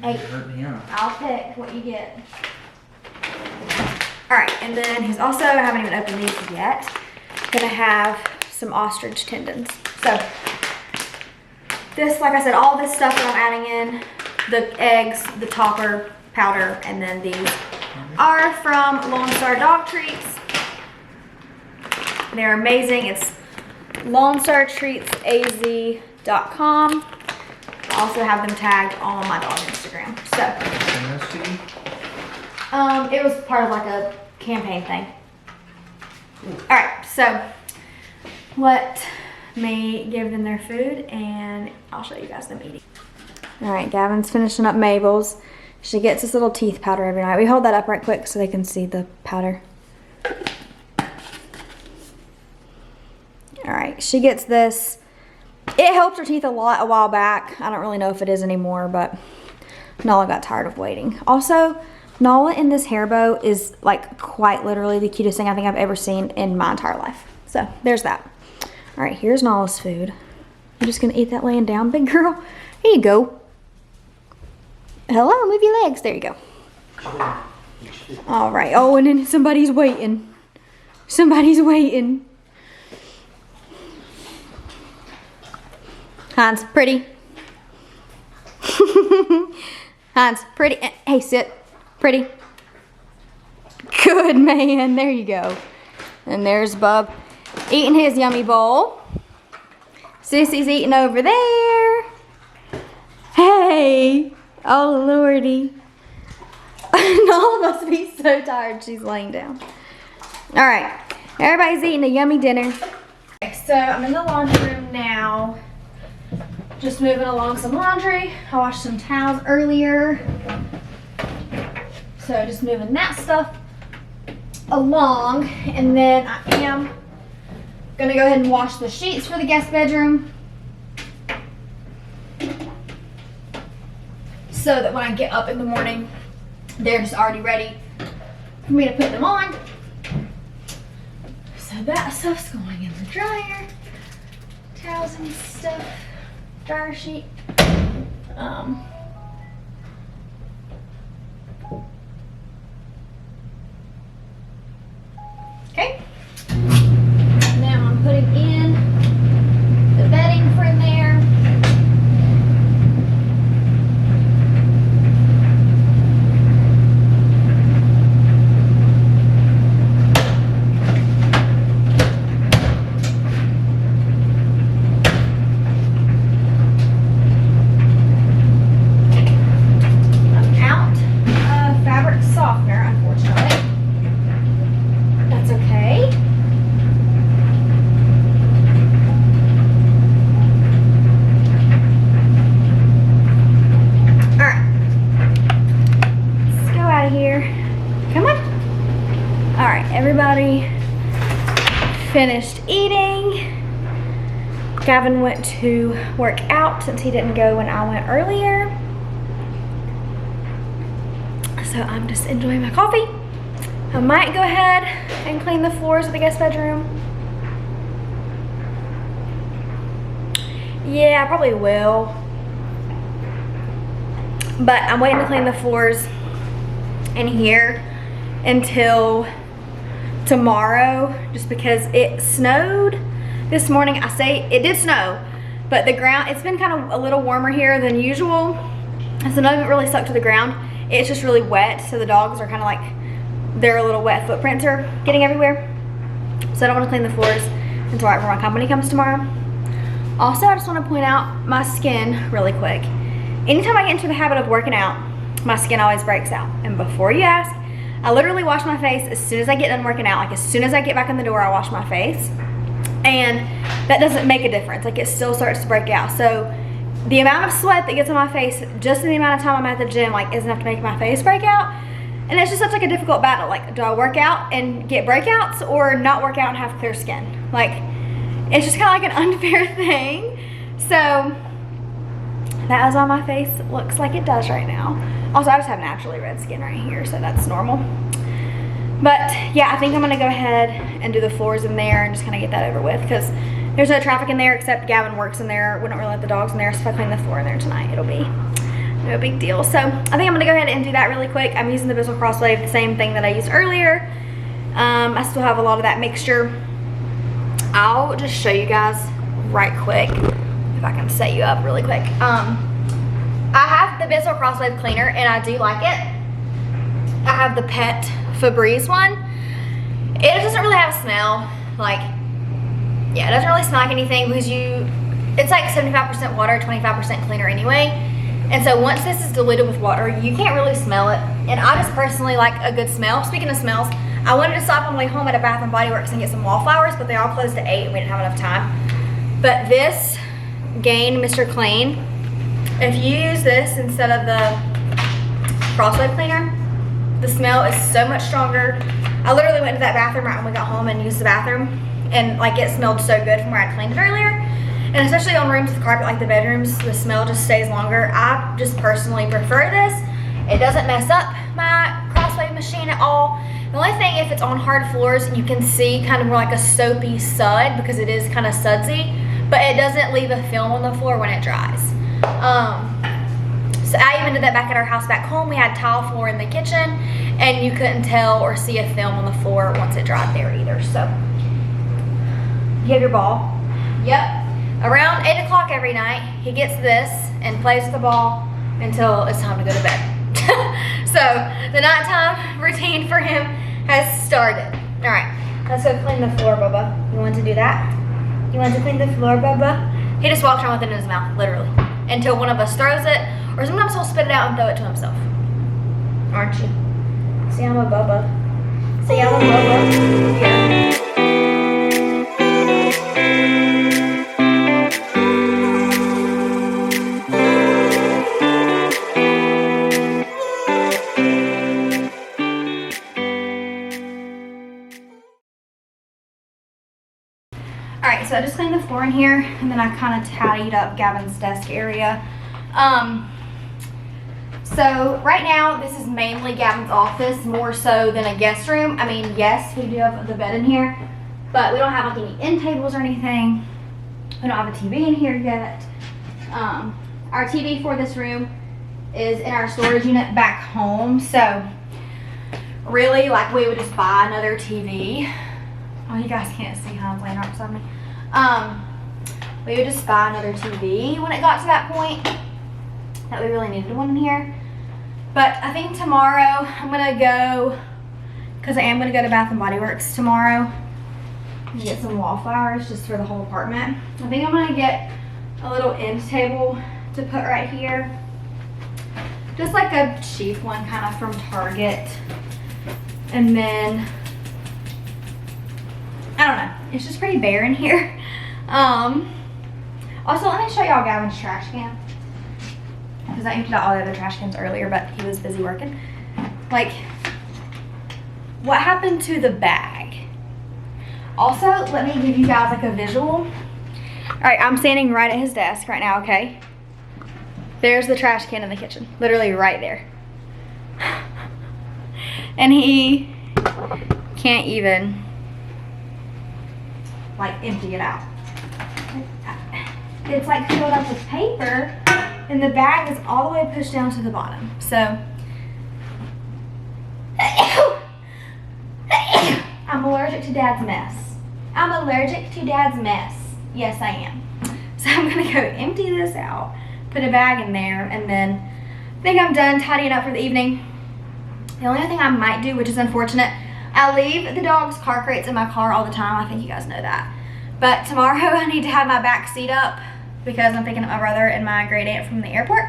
You hurt me up. I'll pick what you get. All right, and then he's also, I haven't even opened these yet, gonna have some ostrich tendons. So this, like I said, all this stuff that I'm adding in, the eggs, the topper powder, and then these are from Lone Star Dog Treats. They're amazing. It's LoneStarTreatsAZ.com. I also have them tagged on my dog Instagram. So, it was part of like a campaign thing. All right, so let me give them their food and I'll show you guys them eating. All right, Gavin's finishing up Mabel's. She gets this little teeth powder every night. We hold that up right quick so they can see the powder. All right, she gets this. It helped her teeth a lot a while back. I don't really know if it is anymore, but Nala got tired of waiting. Also, Nala in this hair bow is like quite literally the cutest thing I think I've ever seen in my entire life. So there's that. All right, here's Nala's food. I'm just gonna eat that laying down, big girl. Here you go. Hello, move your legs. There you go. All right. Oh, and then somebody's waiting. Somebody's waiting. Hans, pretty. Hans, pretty. Hey, sit. Pretty. Good man. There you go. And there's Bub eating his yummy bowl. Sissy's eating over there. Hey. Oh, Lordy. Nala must be so tired she's laying down. All right. Everybody's eating a yummy dinner. Okay, so I'm in the laundry room now. Just moving along some laundry. I washed some towels earlier. So just moving that stuff along. And then I am going to go ahead and wash the sheets for the guest bedroom. So that when I get up in the morning, they're just already ready for me to put them on. So that stuff's going in the dryer. Towels and stuff. Dryer sheet. Okay. Now I'm putting in the bedding for in there. Everybody finished eating. Gavin went to work out since he didn't go when I went earlier. So I'm just enjoying my coffee. I might go ahead and clean the floors of the guest bedroom. Yeah, I probably will. But I'm waiting to clean the floors in here until tomorrow, just because it snowed this morning. I say it did snow, but the ground, it's been kind of a little warmer here than usual, so none of it really stuck to the ground. It's just really wet, so the dogs are kind of like, their little wet footprints are getting everywhere. So I don't want to clean the floors until right before my company comes tomorrow. Also, I just want to point out my skin really quick. Anytime I get into the habit of working out, my skin always breaks out. And before you ask, I literally wash my face as soon as I get done working out. Like as soon as I get back in the door, I wash my face. And that doesn't make a difference. Like it still starts to break out. So the amount of sweat that gets on my face, just in the amount of time I'm at the gym, like is enough to make my face break out. And it's just such like a difficult battle. Like, do I work out and get breakouts or not work out and have clear skin? Like, it's just kind of like an unfair thing. So that is why my face looks like it does right now. Also, I just have naturally red skin right here, so that's normal. But yeah, I think I'm gonna go ahead and do the floors in there and just kind of get that over with, because there's no traffic in there except Gavin works in there. We don't really let the dogs in there, so if I clean the floor in there tonight, it'll be no big deal. So I think I'm gonna go ahead and do that really quick. I'm using the Bissell Crosswave, the same thing that I used earlier. I still have a lot of that mixture. I'll just show you guys right quick if I can set you up really quick. I have the Bissell Crosswave cleaner and I do like it. I have the Pet Febreze one. It doesn't really have a smell. Like, yeah, it doesn't really smell like anything because it's like 75% water, 25% cleaner anyway. And so once this is diluted with water, you can't really smell it. And I just personally like a good smell. Speaking of smells, I wanted to stop on the way home at a Bath & Body Works and get some wallflowers, but they all closed at 8 and we didn't have enough time. But this Gain Mr. Clean, if you use this instead of the crossway cleaner, the smell is so much stronger. I literally went to that bathroom right when we got home and used the bathroom, and like it smelled so good from where I cleaned it earlier. And especially on rooms with carpet like the bedrooms, the smell just stays longer. I just personally prefer this. It doesn't mess up my crossway machine at all. The only thing, if it's on hard floors, you can see kind of more like a soapy sud because it is kind of sudsy, but it doesn't leave a film on the floor when it dries. So I even did that back at our house back home. We had tile floor in the kitchen, and you couldn't tell or see a film on the floor once it dried there either. So you have your ball. Yep. Around 8 o'clock every night, he gets this and plays with the ball until it's time to go to bed. So the nighttime routine for him has started. All right, let's go clean the floor, Bubba. You want to do that? You want to clean the floor, Bubba? He just walks around with it in his mouth, literally, until one of us throws it, or sometimes he'll spit it out and throw it to himself. Aren't you? See, I'm a Bubba. See, I'm a Bubba. Yeah. Alright, so I just cleaned the floor in here, and then I kind of tidied up Gavin's desk area. So right now, this is mainly Gavin's office, more so than a guest room. I mean, yes, we do have the bed in here, but we don't have like any end tables or anything. We don't have a TV in here yet. Our TV for this room is in our storage unit back home, so really, like, we would just buy another TV. Oh, you guys can't see how I'm laying right beside me. We would just buy another TV when it got to that point that we really needed one in here. But I think tomorrow I'm gonna go, because I am gonna go to Bath and Body Works tomorrow and get some wallflowers just for the whole apartment. I think I'm gonna get a little end table to put right here. Just like a cheap one, kind of from Target. And then I don't know, it's just pretty bare in here. Also, let me show y'all Gavin's trash can, because I emptied out all the other trash cans earlier, but he was busy working. Like, what happened to the bag? Also, let me give you guys like a visual. All right, I'm standing right at his desk right now, okay? There's the trash can in the kitchen, literally right there. And he can't even like empty it out. It's like filled up with paper, and the bag is all the way pushed down to the bottom. So I'm allergic to Dad's mess. I'm allergic to Dad's mess. Yes, I am. So I'm gonna go empty this out, put a bag in there, and then I think I'm done tidying up for the evening. The only other thing I might do, which is unfortunate, I leave the dog's car crates in my car all the time. I think you guys know that. But tomorrow I need to have my back seat up because I'm picking up my brother and my great aunt from the airport.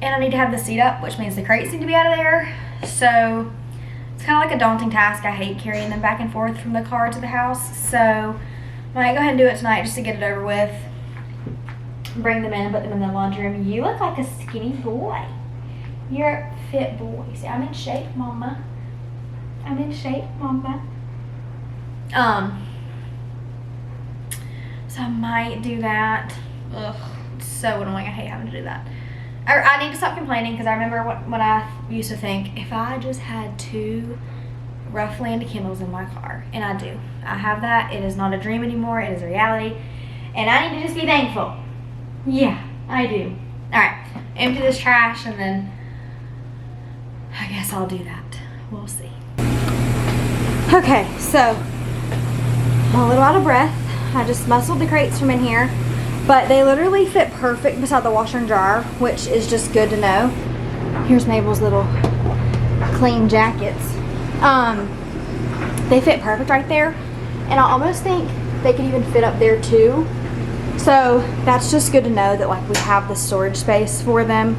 And I need to have the seat up, which means the crates need to be out of there. So it's kind of like a daunting task. I hate carrying them back and forth from the car to the house. So I might go ahead and do it tonight just to get it over with. Bring them in and put them in the laundry room. You look like a skinny boy. You're a fit boy. See, I'm in shape, mama. I'm in shape, mama. So I might do that. Ugh, it's so annoying. I hate having to do that. I need to stop complaining, because I remember what I used to think. If I just had 2 rough land Kindles in my car, and I do. I have that. It is not a dream anymore. It is a reality, and I need to just be thankful. Yeah, I do. All right, empty this trash, and then I guess I'll do that. We'll see. Okay, so I'm a little out of breath. I just muscled the crates from in here, but they literally fit perfect beside the washer and dryer, which is just good to know. Here's Mabel's little clean jackets. They fit perfect right there, and I almost think they could even fit up there too. So that's just good to know that like we have the storage space for them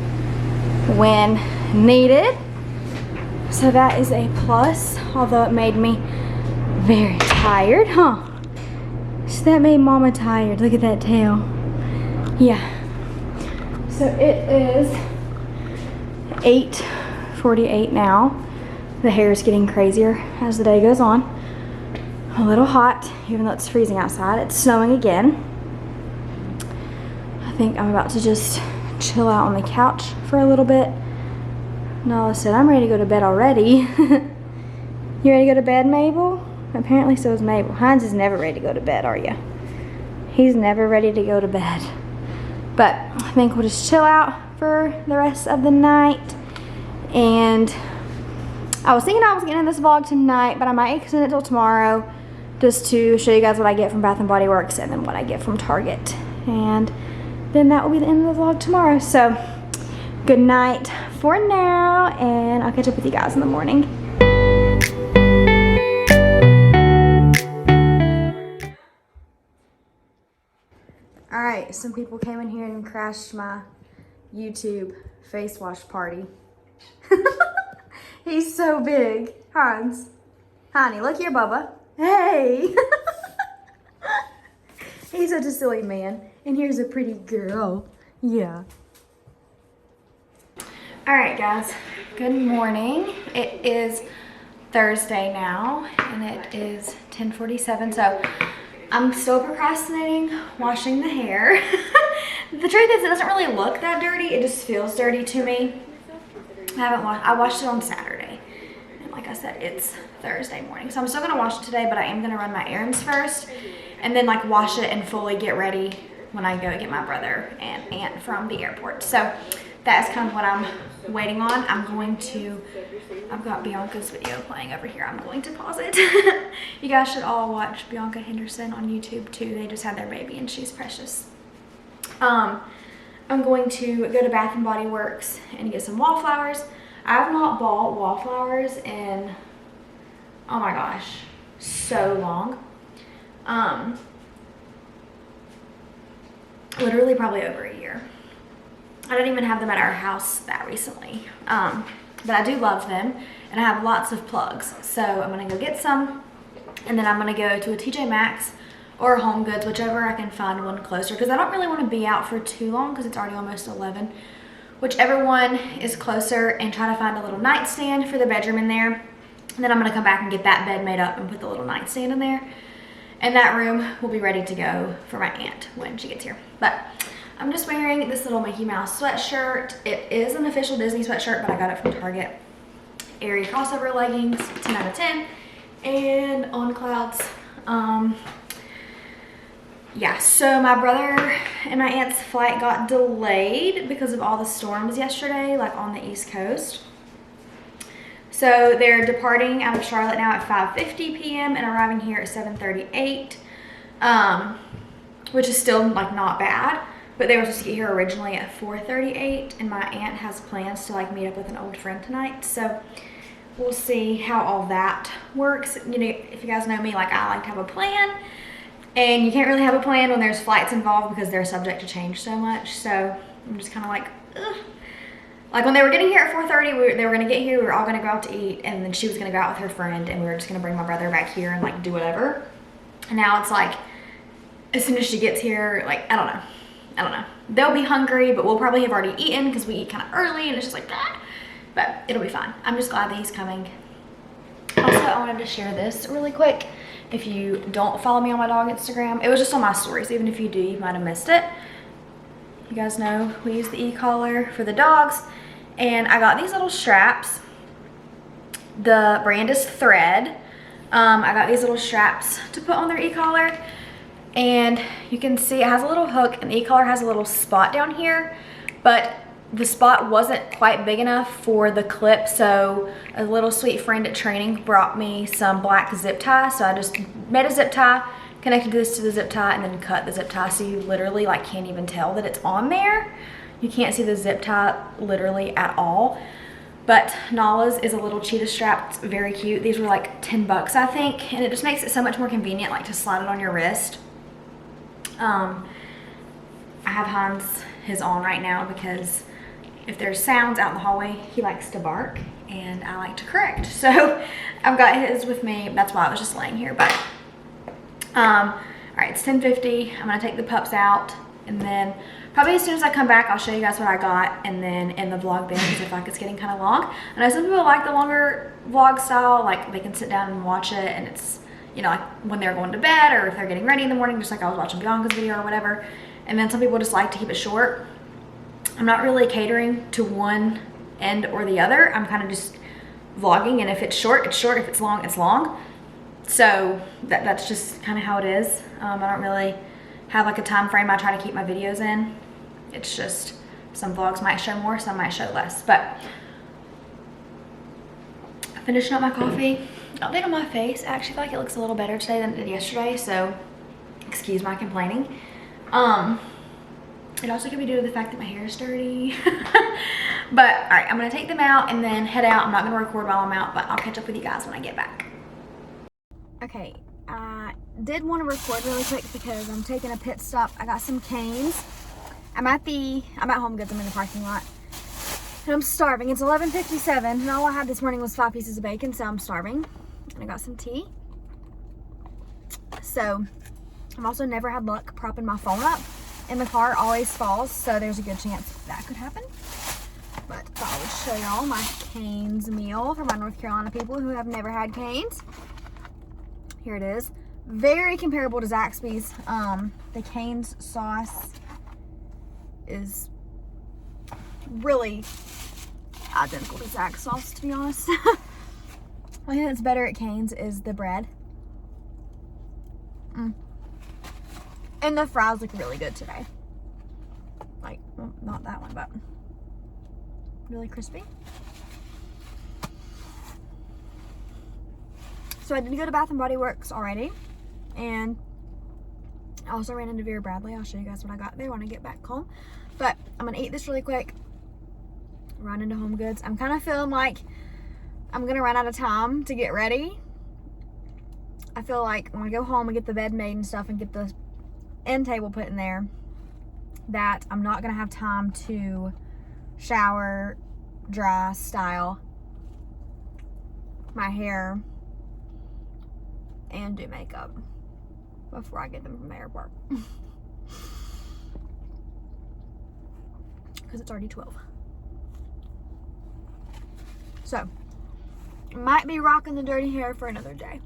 when needed. So that is a plus, although it made me very tired, huh? that made Mama tired. Look at that tail. Yeah. So it is 8:48 now. The hair is getting crazier as the day goes on. A little hot, even though it's freezing outside. It's snowing again. I think I'm about to just chill out on the couch for a little bit. Nala said, I'm ready to go to bed already. You ready to go to bed, Mabel? Apparently so is Mabel. Heinz is never ready to go to bed, are you? He's never ready to go to bed. But I think we'll just chill out for the rest of the night. And I was thinking I was getting in this vlog tonight, but I might extend it till tomorrow just to show you guys what I get from Bath & Body Works and then what I get from Target. And then that will be the end of the vlog tomorrow. So good night for now, and I'll catch up with you guys in the morning. All right, some people came in here and crashed my YouTube face wash party. He's so big. Hans. Honey, look here, Bubba. Hey. He's such a silly man. And here's a pretty girl. Yeah. All right, guys. Good morning. It is Thursday now, and it is 10:47. So I'm still procrastinating washing the hair. The truth is, it doesn't really look that dirty. It just feels dirty to me. I washed it on Saturday. And like I said, it's Thursday morning. So I'm still gonna wash it today, but I am gonna run my errands first and then like wash it and fully get ready when I go get my brother and aunt from the airport. So that's kind of what I'm waiting on. I've got Bianca's video playing over here. I'm going to pause it. You guys should all watch Bianca Henderson on YouTube too. They just had their baby and she's precious. I'm going to go to Bath & Body Works and get some wallflowers. I have not bought wallflowers in, oh my gosh, so long. Literally probably over a year. I don't even have them at our house that recently. But I do love them, and I have lots of plugs. So I'm gonna go get some, and then I'm gonna go to a TJ Maxx or Home Goods, whichever I can find one closer, because I don't really want to be out for too long because it's already almost 11. Whichever one is closer, and try to find a little nightstand for the bedroom in there. And then I'm gonna come back and get that bed made up and put the little nightstand in there. And that room will be ready to go for my aunt when she gets here. But I'm just wearing this little Mickey Mouse sweatshirt. It is an official Disney sweatshirt, but I got it from Target. Airy crossover leggings, 10 out of 10. And on clouds. Yeah, so my brother and my aunt's flight got delayed because of all the storms yesterday, like on the East Coast. So they're departing out of Charlotte now at 5:50 p.m. and arriving here at 7:38, which is still like not bad. But they were supposed to get here originally at 4:38, and my aunt has plans to like meet up with an old friend tonight. So we'll see how all that works. You know, if you guys know me, like I like to have a plan, and you can't really have a plan when there's flights involved because they're subject to change so much. So I'm just kind of like, ugh. Like when they were getting here at 4:30, they were gonna get here, we were all gonna go out to eat, and then she was gonna go out with her friend, and we were just gonna bring my brother back here and like do whatever. And now it's like, as soon as she gets here, like, I don't know. They'll be hungry, but we'll probably have already eaten because we eat kind of early, and it's just like that. But it'll be fine. I'm just glad that he's coming. Also, I wanted to share this really quick. If you don't follow me on my dog Instagram, it was just on my stories. Even if you do, you might have missed it. You guys know we use the e-collar for the dogs, and I got these little straps. The brand is Thread. I got these little straps to put on their e-collar, and you can see it has a little hook, and the e-collar has a little spot down here, but the spot wasn't quite big enough for the clip, so a little sweet friend at training brought me some black zip tie. So I just made a zip tie, connected this to the zip tie, and then cut the zip tie, so you literally like can't even tell that it's on there. You can't see the zip tie literally at all. But Nala's is a little cheetah strap. It's very cute. These were like 10 bucks, I think, and it just makes it so much more convenient, like to slide it on your wrist. I have Hans his on right now because if there's sounds out in the hallway, he likes to bark and I like to correct. So I've got his with me. That's why I was just laying here. But I All right, it's 10:50. I'm gonna take the pups out, and then probably as soon as I come back, I'll show you guys what I got, and then in the vlog then, because I feel like it's getting kind of long. I know some people like the longer vlog style, like they can sit down and watch it, and it's, you know, like when they're going to bed or if they're getting ready in the morning, just like I was watching Bianca's video or whatever. And then some people just like to keep it short. I'm not really catering to one end or the other. I'm kind of just vlogging, and if it's short, it's short. If it's long, it's long. So that's just kind of how it is. I don't really have like a time frame I try to keep my videos in. It's just some vlogs might show more, some might show less. But finishing up my coffee. Update on my face. I actually feel like it looks a little better today than it did yesterday, so excuse my complaining. It also could be due to the fact that my hair is dirty. But all right, I'm gonna take them out and then head out. I'm not gonna record while I'm out, but I'll catch up with you guys when I get back. Okay, I did want to record really quick because I'm taking a pit stop. I got some canes. I'm at Home Goods. I'm in the parking lot. And I'm starving. It's 11:57, and all I had this morning was 5 pieces of bacon, so I'm starving. And I got some tea. So, I've also never had luck propping my phone up in the car. It always falls, so there's a good chance that could happen. But I thought I would show y'all my Cane's meal for my North Carolina people who have never had Cane's. Here it is. Very comparable to Zaxby's. The Cane's sauce is really identical to Zach's sauce, to be honest. The thing that's better at Cane's is the bread. And the fries look really good today. Like, well, not that one, but really crispy. So I did go to Bath and Body Works already, and I also ran into Vera Bradley. I'll show you guys what I got there when I get back home. But I'm gonna eat this really quick, run into Home Goods. I'm kind of feeling like I'm gonna run out of time to get ready. I feel like when I go home and get the bed made and stuff and get the end table put in there, that I'm not gonna have time to shower, dry, style my hair, and do makeup before I get them from the airport. Because it's already 12. So, might be rocking the dirty hair for another day.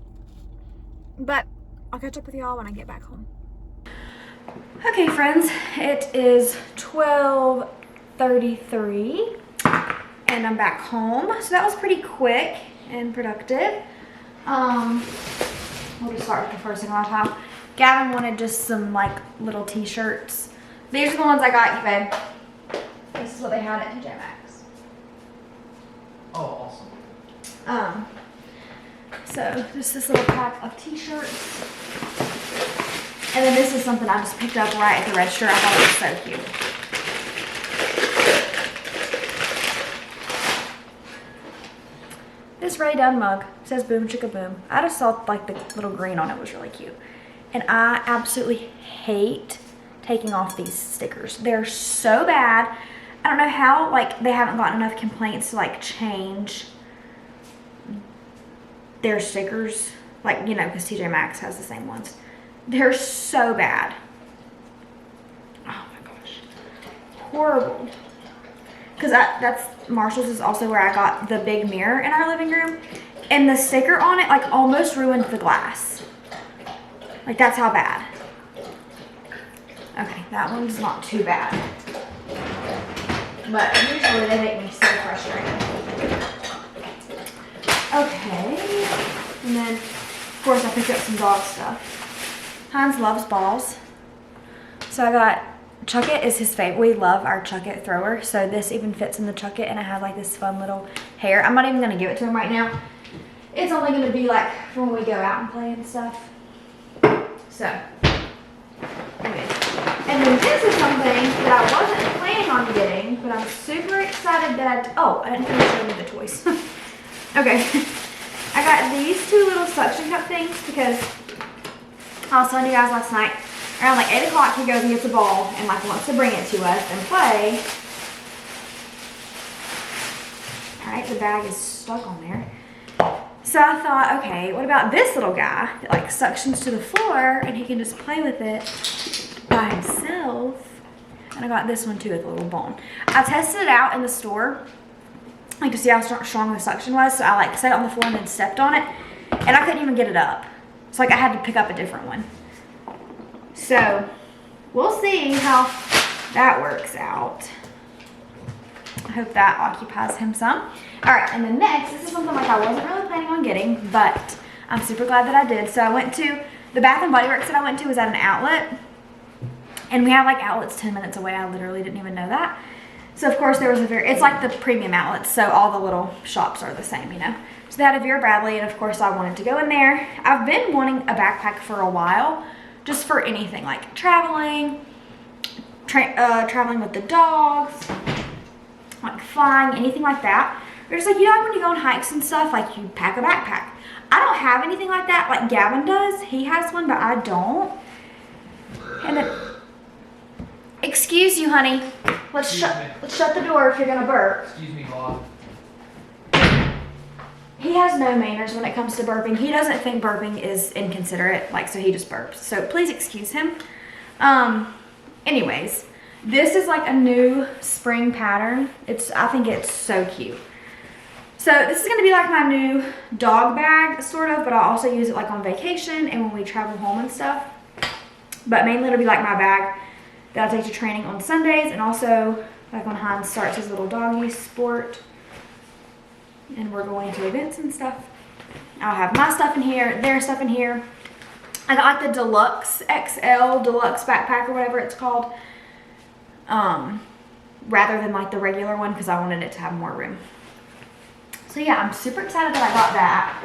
But I'll catch up with y'all when I get back home. Okay, friends, it is 12:33 and I'm back home. So that was pretty quick and productive. We'll just start with the first thing on top. Gavin wanted just some like little t-shirts. These are the ones I got you, babe. This is what they had at TJ Maxx. Oh, awesome. So just this little pack of t-shirts. And then this is something I just picked up right at the register. I thought it was so cute. This Ray Dunn mug says boom chicka boom. I just thought like the little green on it was really cute. And I absolutely hate taking off these stickers. They're so bad. I don't know how like they haven't gotten enough complaints to like change their stickers. Like, you know, because TJ Maxx has the same ones. They're so bad. Oh my gosh. Horrible. Because that's Marshall's is also where I got the big mirror in our living room. And the sticker on it like almost ruined the glass. Like that's how bad. Okay, that one's not too bad. But usually they make me so frustrated. Okay. And then, of course, I picked up some dog stuff. Hans loves balls. So I got, Chuck It is his favorite. We love our Chuck It thrower. So this even fits in the Chuck It, and it has like this fun little hair. I'm not even going to give it to him right now. It's only going to be like for when we go out and play and stuff. So, anyway. And then this is something that I wasn't planning on getting, but I'm super excited that I didn't finish showing you the toys. Okay. I got these two little suction cup things because I was telling you guys last night, around like 8 o'clock he goes and gets a ball and like wants to bring it to us and play. Alright, the bag is stuck on there. So I thought, okay, what about this little guy that like suctions to the floor and he can just play with it by himself? And I got this one too with a little bone. I tested it out in the store, like to see how strong the suction was. So I like set it on the floor and then stepped on it, and I couldn't even get it up. So like I had to pick up a different one. So we'll see how that works out. I hope that occupies him some. All right, and then next, this is something like I wasn't really planning on getting, but I'm super glad that I did. So I went to the Bath and Body Works that I went to was at an outlet, and we have like outlets 10 minutes away. I literally didn't even know that. So of course there was it's like the premium outlets, so all the little shops are the same, you know. So they had a Vera Bradley, and of course I wanted to go in there. I've been wanting a backpack for a while, just for anything like traveling, traveling with the dogs, like flying, anything like that. Or just like, you know, when you go on hikes and stuff, like you pack a backpack. I don't have anything like that. Like Gavin does. He has one, but I don't. And then, excuse you, honey. Let's shut the door if you're gonna burp. Excuse me, Bob. He has no manners when it comes to burping. He doesn't think burping is inconsiderate, like, so he just burps. So please excuse him. Anyways, this is like a new spring pattern. I think it's so cute. So this is gonna be like my new dog bag, sort of, but I'll also use it like on vacation and when we travel home and stuff. But mainly it'll be like my bag that I take to training on Sundays, and also like when Heinz starts his little doggy sport and we're going to events and stuff. I'll have my stuff in here, their stuff in here. I got like the Deluxe XL, Deluxe backpack or whatever it's called, rather than like the regular one because I wanted it to have more room. So yeah, I'm super excited that I got that.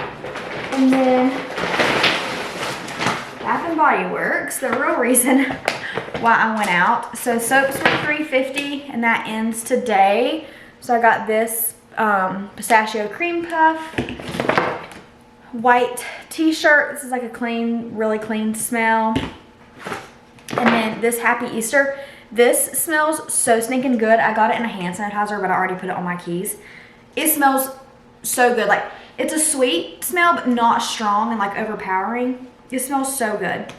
And then Bath and Body Works, the real reason why I went out. So soaps were $3.50 and that ends today. So I got this pistachio cream puff, white t-shirt. This is like a clean, really clean smell. And then this Happy Easter. This smells so stinking good. I got it in a hand sanitizer, but I already put it on my keys. It smells so good. Like, it's a sweet smell, but not strong and like overpowering. It smells so good.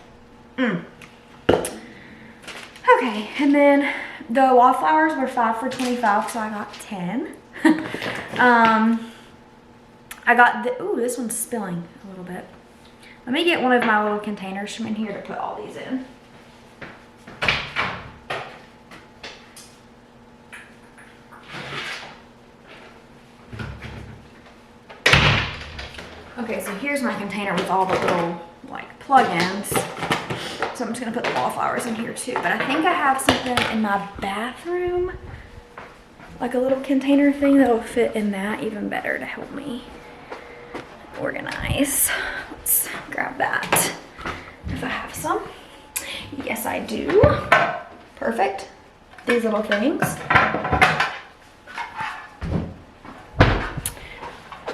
Okay, and then the wallflowers were 5 for $25, so I got 10. I got this one's spilling a little bit. Let me get one of my little containers from in here to put all these in. Okay, so here's my container with all the little like plug-ins. So I'm just gonna put the wallflowers in here too. But I think I have something in my bathroom, like a little container thing that'll fit in that even better to help me organize. Let's grab that if I have some. Yes, I do. Perfect. These little things.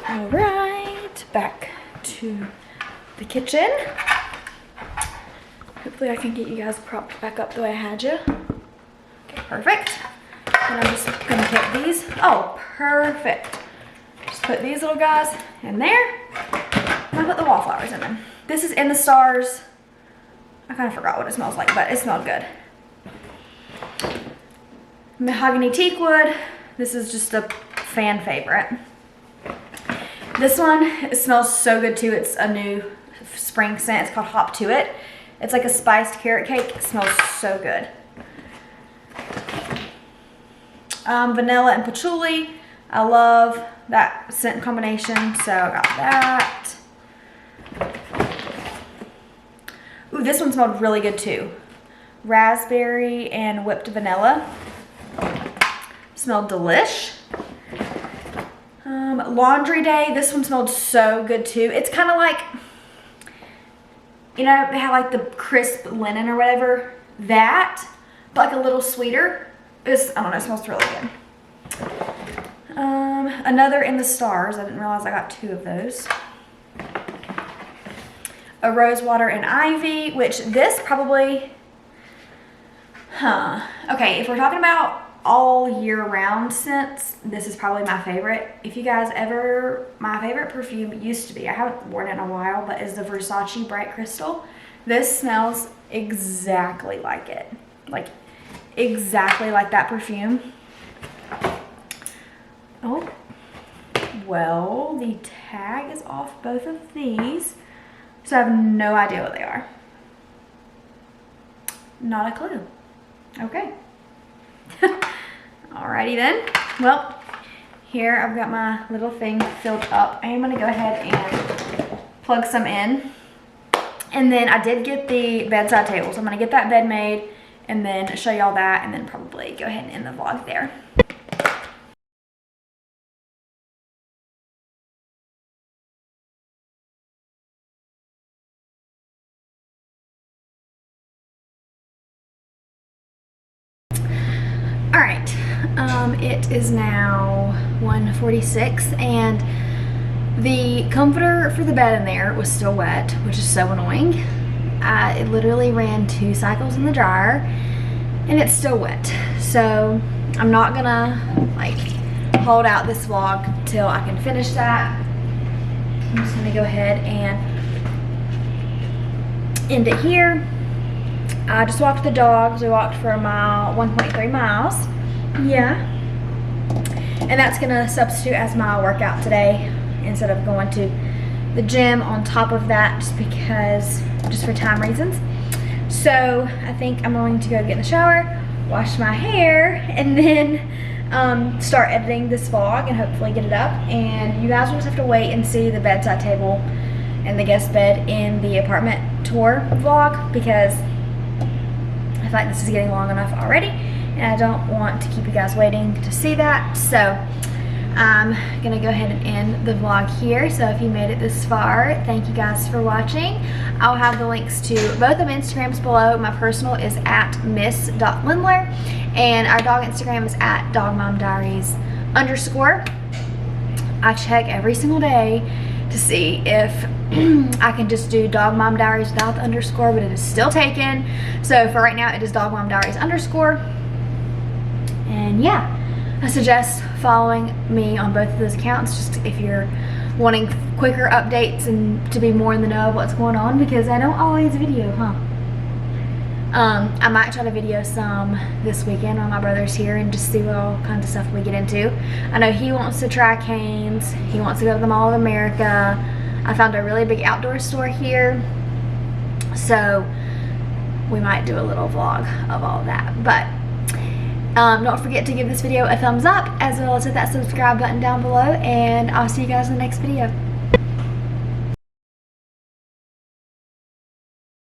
All right, back to the kitchen. Hopefully I can get you guys propped back up the way I had you. Okay, perfect. And I'm just gonna put these, oh, perfect. Just put these little guys in there. And I'll put the wallflowers in them. This is In the Stars. I kind of forgot what it smells like, but it smelled good. Mahogany teakwood. This is just a fan favorite. This one, it smells so good too. It's a new spring scent. It's called Hop to It. It's like a spiced carrot cake. It smells so good. Vanilla and patchouli. I love that scent combination, so I got that. Ooh, this one smelled really good too. Raspberry and whipped vanilla. Smelled delish. Laundry Day. This one smelled so good too. It's kind of like, you know, they have like the crisp linen or whatever. That, but like a little sweeter. I don't know, it smells really good. Another In the Stars. I didn't realize I got 2 of those. A Rosewater and Ivy, which this probably, okay, if we're talking about all year round scents, this is probably my favorite. If you guys ever, my favorite perfume used to be, I haven't worn it in a while, but is the Versace Bright Crystal. This smells exactly like it. Like exactly like that perfume. Oh, well, the tag is off both of these, so I have no idea what they are. Not a clue. Okay. Alrighty then. Well, here I've got my little thing filled up. I am gonna go ahead and plug some in. And then I did get the bedside table, so I'm gonna get that bed made and then show y'all that, and then probably go ahead and end the vlog there. Alright, it is now 1:46 and the comforter for the bed in there was still wet, which is so annoying. It literally ran 2 cycles in the dryer and it's still wet. So I'm not gonna like hold out this vlog till I can finish that. I'm just gonna go ahead and end it here. I just walked the dogs. We walked for a mile, 1.3 miles. Yeah. And that's gonna substitute as my workout today instead of going to the gym on top of that, just for time reasons. So I think I'm going to go get in the shower, wash my hair, and then start editing this vlog and hopefully get it up. And you guys will just have to wait and see the bedside table and the guest bed in the apartment tour vlog, because I feel like this is getting long enough already and I don't want to keep you guys waiting to see that. So I'm gonna go ahead and end the vlog here. So if you made it this far, thank you guys for watching. I'll have the links to both of Instagrams below. My personal is at miss.lindler and our dog Instagram is at dogmomdiaries_. I check every single day to see if I can just do Dog Mom Diaries without the underscore, but it is still taken. So for right now, it is Dog Mom Diaries _. And yeah, I suggest following me on both of those accounts, just if you're wanting quicker updates and to be more in the know of what's going on, because I don't always video, I might try to video some this weekend while my brother's here and just see what all kinds of stuff we get into. I know he wants to try canes. He wants to go to the Mall of America. I found a really big outdoor store here, so we might do a little vlog of all that. But don't forget to give this video a thumbs up, as well as hit that subscribe button down below, and I'll see you guys in the next video.